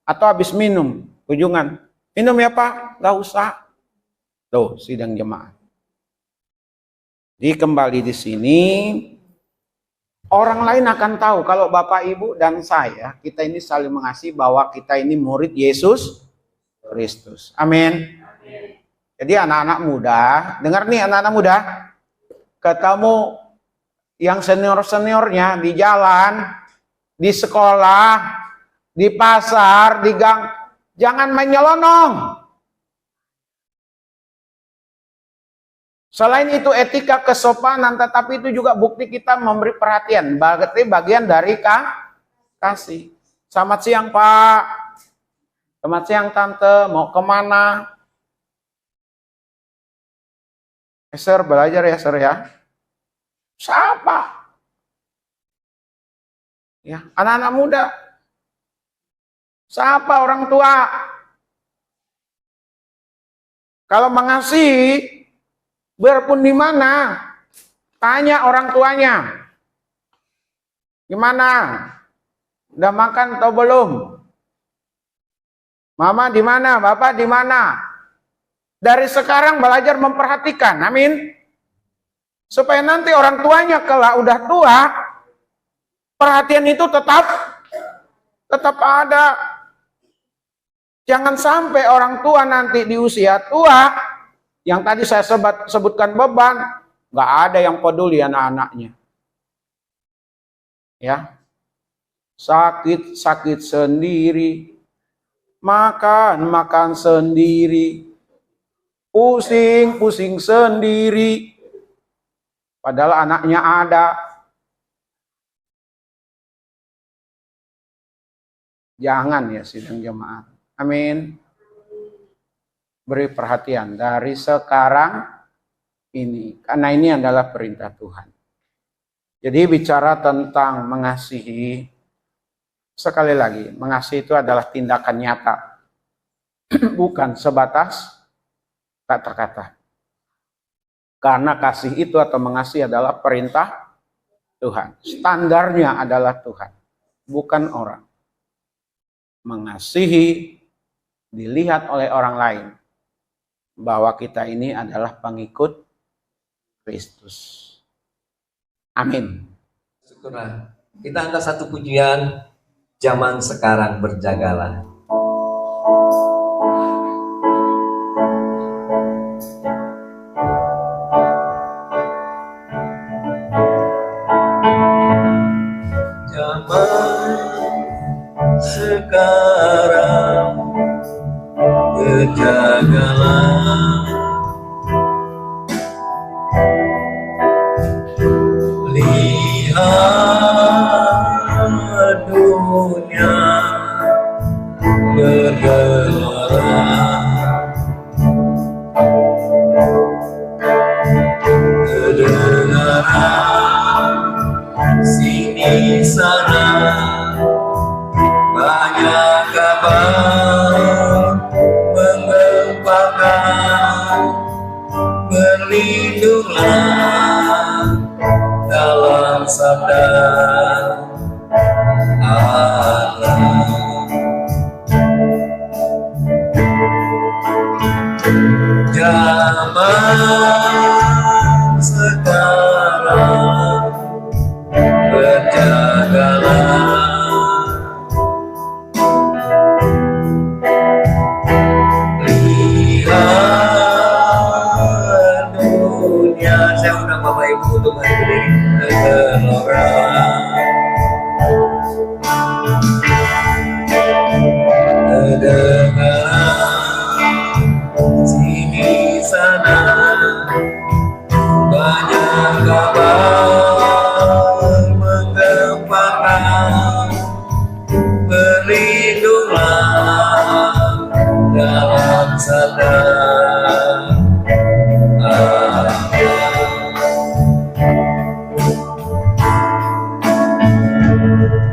S1: Atau habis minum, kunjungan. Minum ya Pak? Gak usah. Tuh, sidang jemaat. Jadi kembali di sini, orang lain akan tahu kalau Bapak Ibu dan saya, kita ini saling mengasihi bahwa kita ini murid Yesus Kristus. Amin. Jadi anak-anak muda, dengar nih anak-anak muda, ketemu yang senior-seniornya di jalan, di sekolah, di pasar, di gang, jangan main nyelonong. Selain itu etika kesopanan, tetapi itu juga bukti kita memberi perhatian. Berarti bagian dari kasih. Selamat siang Pak. Selamat siang Tante. Mau kemana? Sir, belajar ya Sir ya. Siapa? Ya, anak-anak muda. Siapa orang tua? Kalau mengasihi, biarpun di mana, tanya orang tuanya. Gimana? Udah makan atau belum? Mama di mana? Bapak di mana? Dari sekarang belajar memperhatikan. Amin. Supaya nanti orang tuanya kalau udah tua, perhatian itu tetap ada. Jangan sampai orang tua nanti di usia tua, yang tadi saya sebutkan beban, nggak ada yang peduli anak-anaknya. Ya, sakit sendiri, makan sendiri, pusing sendiri, padahal anaknya ada. Jangan ya sidang jemaat. Amin. Beri perhatian dari sekarang ini. Karena ini adalah perintah Tuhan. Jadi bicara tentang mengasihi. Sekali lagi, mengasihi itu adalah tindakan nyata. Bukan sebatas kata-kata. Karena kasih itu atau mengasihi adalah perintah Tuhan. Standarnya adalah Tuhan. Bukan orang. Mengasihi dilihat oleh orang lain bahwa kita ini adalah pengikut Kristus. Amin.
S2: Syukurlah. Kita angkat satu pujian, zaman sekarang berjagalah. Sekarang berjagalah, lihat dunia sana banyak kabar menggempakan, berlindunglah dalam sabda Allah. Zaman sekarang berjagalah, lihat dunia. Saya undang Bapak Ibu untuk berdiri gelora. Kedengaran sini sana banyak kabar menggempakan, berlindunglah dalam sabda Allah.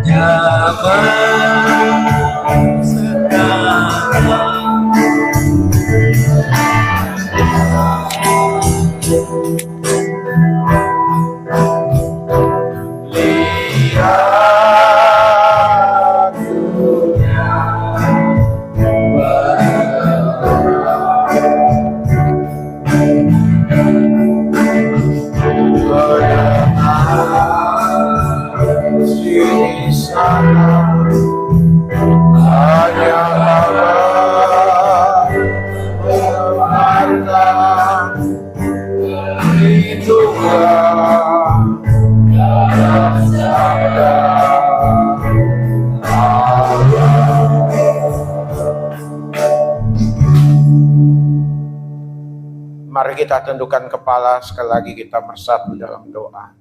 S2: Zaman sekarang lihat dunia sini sana hanya Allah mengeluarkan perlindungan dalam sabda Allah. Mari kita tundukkan kepala, sekali lagi kita bersatu dalam doa.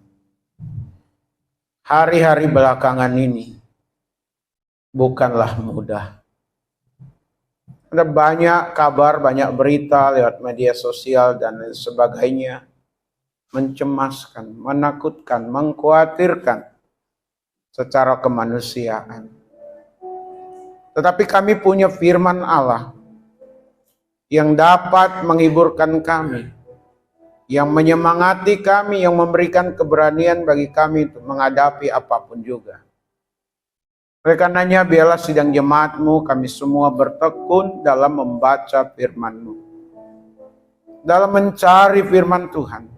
S2: Hari-hari belakangan ini bukanlah mudah. Ada banyak kabar, banyak berita lewat media sosial dan lain sebagainya, mencemaskan, menakutkan, mengkhawatirkan secara kemanusiaan. Tetapi kami punya firman Allah yang dapat menghiburkan kami, yang menyemangati kami, yang memberikan keberanian bagi kami untuk menghadapi apapun juga. Oleh karenanya biarlah sidang jemaat-Mu kami semua bertekun dalam membaca firman-Mu, dalam mencari firman Tuhan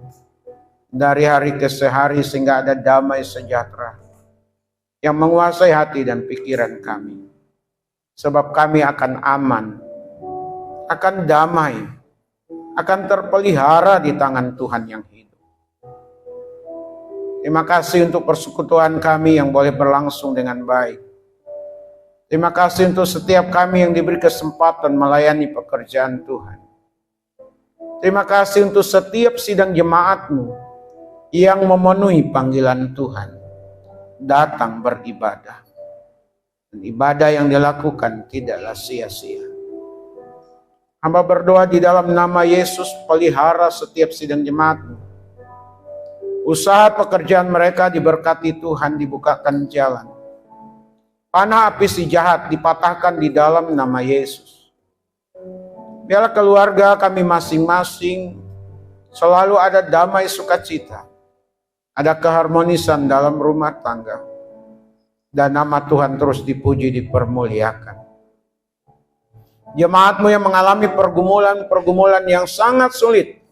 S2: dari hari ke hari, sehingga ada damai sejahtera yang menguasai hati dan pikiran kami. Sebab kami akan aman, akan damai, akan terpelihara di tangan Tuhan yang hidup. Terima kasih untuk persekutuan kami yang boleh berlangsung dengan baik. Terima kasih untuk setiap kami yang diberi kesempatan melayani pekerjaan Tuhan. Terima kasih untuk setiap sidang jemaat-Mu yang memenuhi panggilan Tuhan, datang beribadah. Dan ibadah yang dilakukan tidaklah sia-sia. Hamba berdoa di dalam nama Yesus, pelihara setiap sidang jemaat-Mu. Usaha pekerjaan mereka diberkati Tuhan, dibukakan jalan. Panah api si jahat dipatahkan di dalam nama Yesus. Biarlah keluarga kami masing-masing selalu ada damai sukacita, ada keharmonisan dalam rumah tangga, dan nama Tuhan terus dipuji, dipermuliakan. Jemaat-Mu yang mengalami pergumulan-pergumulan yang sangat sulit,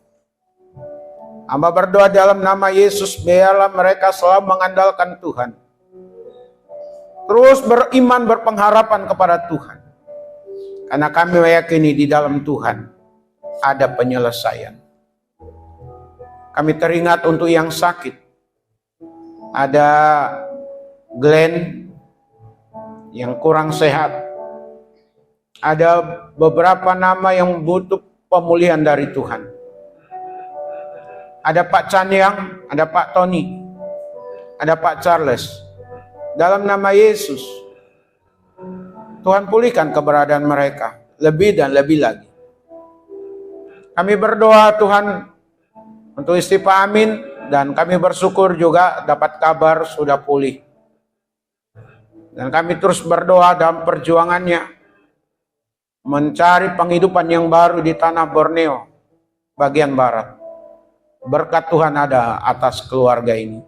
S2: hamba berdoa dalam nama Yesus, biarlah mereka selalu mengandalkan Tuhan, terus beriman, berpengharapan kepada Tuhan. Karena kami meyakini di dalam Tuhan ada penyelesaian. Kami teringat untuk yang sakit. Ada Glenn yang kurang sehat. Ada beberapa nama yang butuh pemulihan dari Tuhan. Ada Pak Canyang, ada Pak Tony, ada Pak Charles. Dalam nama Yesus, Tuhan pulihkan keberadaan mereka lebih dan lebih lagi. Kami berdoa Tuhan untuk istri Pak Amin, dan kami bersyukur juga dapat kabar sudah pulih
S1: Dan kami terus berdoa dalam perjuangannya mencari penghidupan yang baru di tanah Borneo bagian barat. Berkat Tuhan ada atas keluarga ini.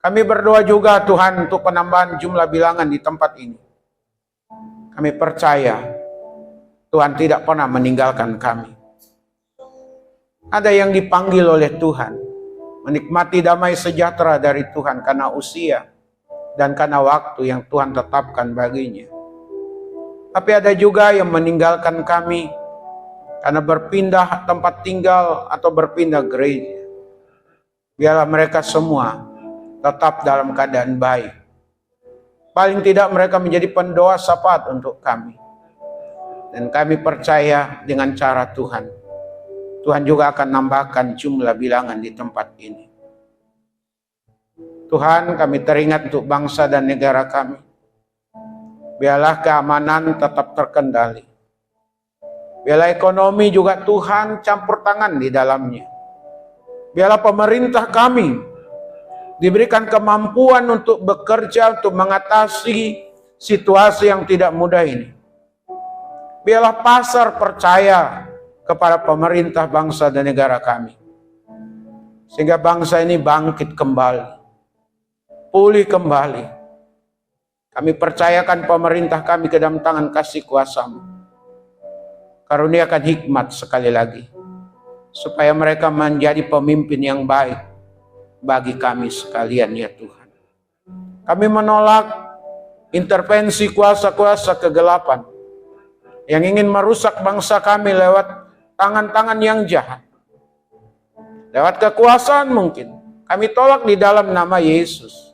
S1: Kami berdoa juga Tuhan untuk penambahan jumlah bilangan di tempat ini. Kami percaya Tuhan tidak pernah meninggalkan kami. Ada yang dipanggil oleh Tuhan menikmati damai sejahtera dari Tuhan karena usia dan karena waktu yang Tuhan tetapkan baginya. Tapi ada juga yang meninggalkan kami karena berpindah tempat tinggal atau berpindah gereja. Biarlah mereka semua tetap dalam keadaan baik. Paling tidak mereka menjadi pendoa syafaat untuk kami. Dan kami percaya dengan cara Tuhan, Tuhan juga akan nambahkan jumlah bilangan di tempat ini. Tuhan, kami teringat untuk bangsa dan negara kami. Biarlah keamanan tetap terkendali. Biarlah ekonomi juga Tuhan campur tangan di dalamnya. Biarlah pemerintah kami diberikan kemampuan untuk bekerja, untuk mengatasi situasi yang tidak mudah ini. Biarlah pasar percaya kepada pemerintah bangsa dan negara kami. Sehingga bangsa ini bangkit kembali. Pulih kembali. Kami percayakan pemerintah kami ke dalam tangan kasih kuasa-Mu. Karuniakan hikmat sekali lagi, supaya mereka menjadi pemimpin yang baik bagi kami sekalian ya Tuhan. Kami menolak intervensi kuasa-kuasa kegelapan yang ingin merusak bangsa kami lewat tangan-tangan yang jahat. Lewat kekuasaan mungkin. Kami tolak di dalam nama Yesus.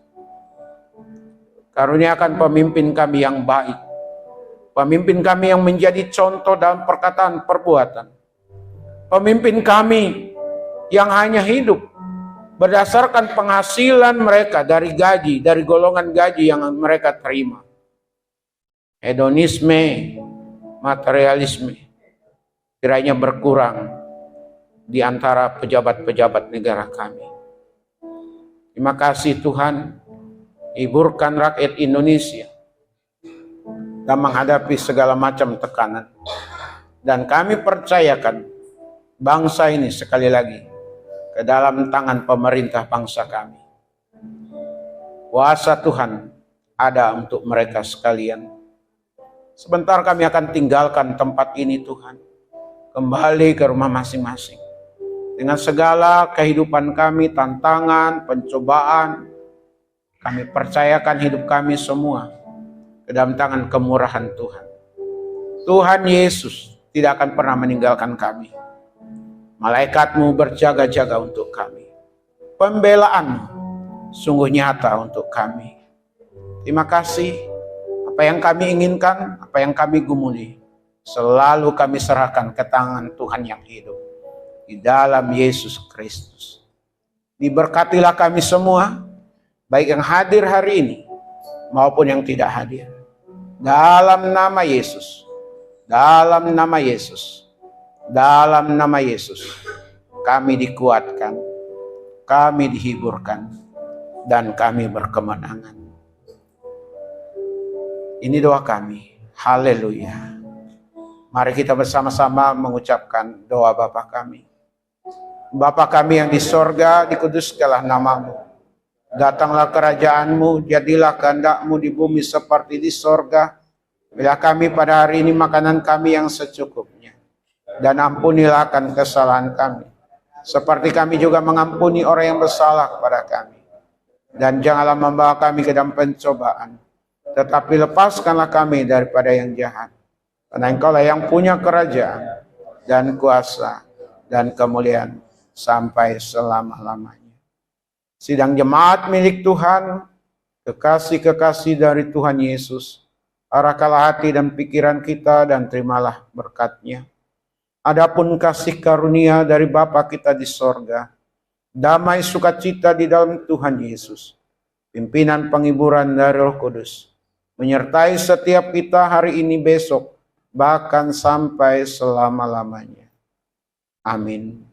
S1: Karuniakan pemimpin kami yang baik. Pemimpin kami yang menjadi contoh dalam perkataan perbuatan. Pemimpin kami yang hanya hidup berdasarkan penghasilan mereka dari gaji, dari golongan gaji yang mereka terima. Hedonisme, materialisme, kiranya berkurang di antara pejabat-pejabat negara kami. Terima kasih Tuhan. Hiburkan rakyat Indonesia dan menghadapi segala macam tekanan. Dan kami percayakan bangsa ini sekali lagi ke dalam tangan pemerintah bangsa kami. Kuasa Tuhan ada untuk mereka sekalian. Sebentar kami akan tinggalkan tempat ini Tuhan. Kembali ke rumah masing-masing. Dengan segala kehidupan kami, tantangan, pencobaan, kami percayakan hidup kami semua ke dalam tangan kemurahan Tuhan. Tuhan Yesus tidak akan pernah meninggalkan kami. Malaikat-Mu berjaga-jaga untuk kami. Pembelaan sungguh nyata untuk kami. Terima kasih. Apa yang kami inginkan, apa yang kami gumuli, selalu kami serahkan ke tangan Tuhan yang hidup. Di dalam Yesus Kristus. Diberkatilah kami semua, baik yang hadir hari ini maupun yang tidak hadir. Dalam nama Yesus, dalam nama Yesus, dalam nama Yesus, kami dikuatkan, kami dihiburkan, dan kami berkemenangan. Ini doa kami. Haleluya. Mari kita bersama-sama mengucapkan doa Bapa kami. Bapa kami yang di sorga, dikuduskanlah nama-Mu. Datanglah kerajaan-Mu, jadilah kehendak-Mu di bumi seperti di sorga. Berilah kami pada hari ini makanan kami yang secukupnya. Dan ampunilah akan kesalahan kami, seperti kami juga mengampuni orang yang bersalah kepada kami. Dan janganlah membawa kami ke dalam pencobaan, tetapi lepaskanlah kami daripada yang jahat. Karena Engkau-lah yang punya kerajaan dan kuasa dan kemuliaan sampai selama-lamanya. Sidang jemaat milik Tuhan, kekasih-kekasih dari Tuhan Yesus, arahkanlah hati dan pikiran kita dan terimalah berkat-Nya. Adapun kasih karunia dari Bapa kita di sorga, damai sukacita di dalam Tuhan Yesus, pimpinan penghiburan dari Roh Kudus, menyertai setiap kita hari ini, besok, bahkan sampai selama-lamanya. Amin.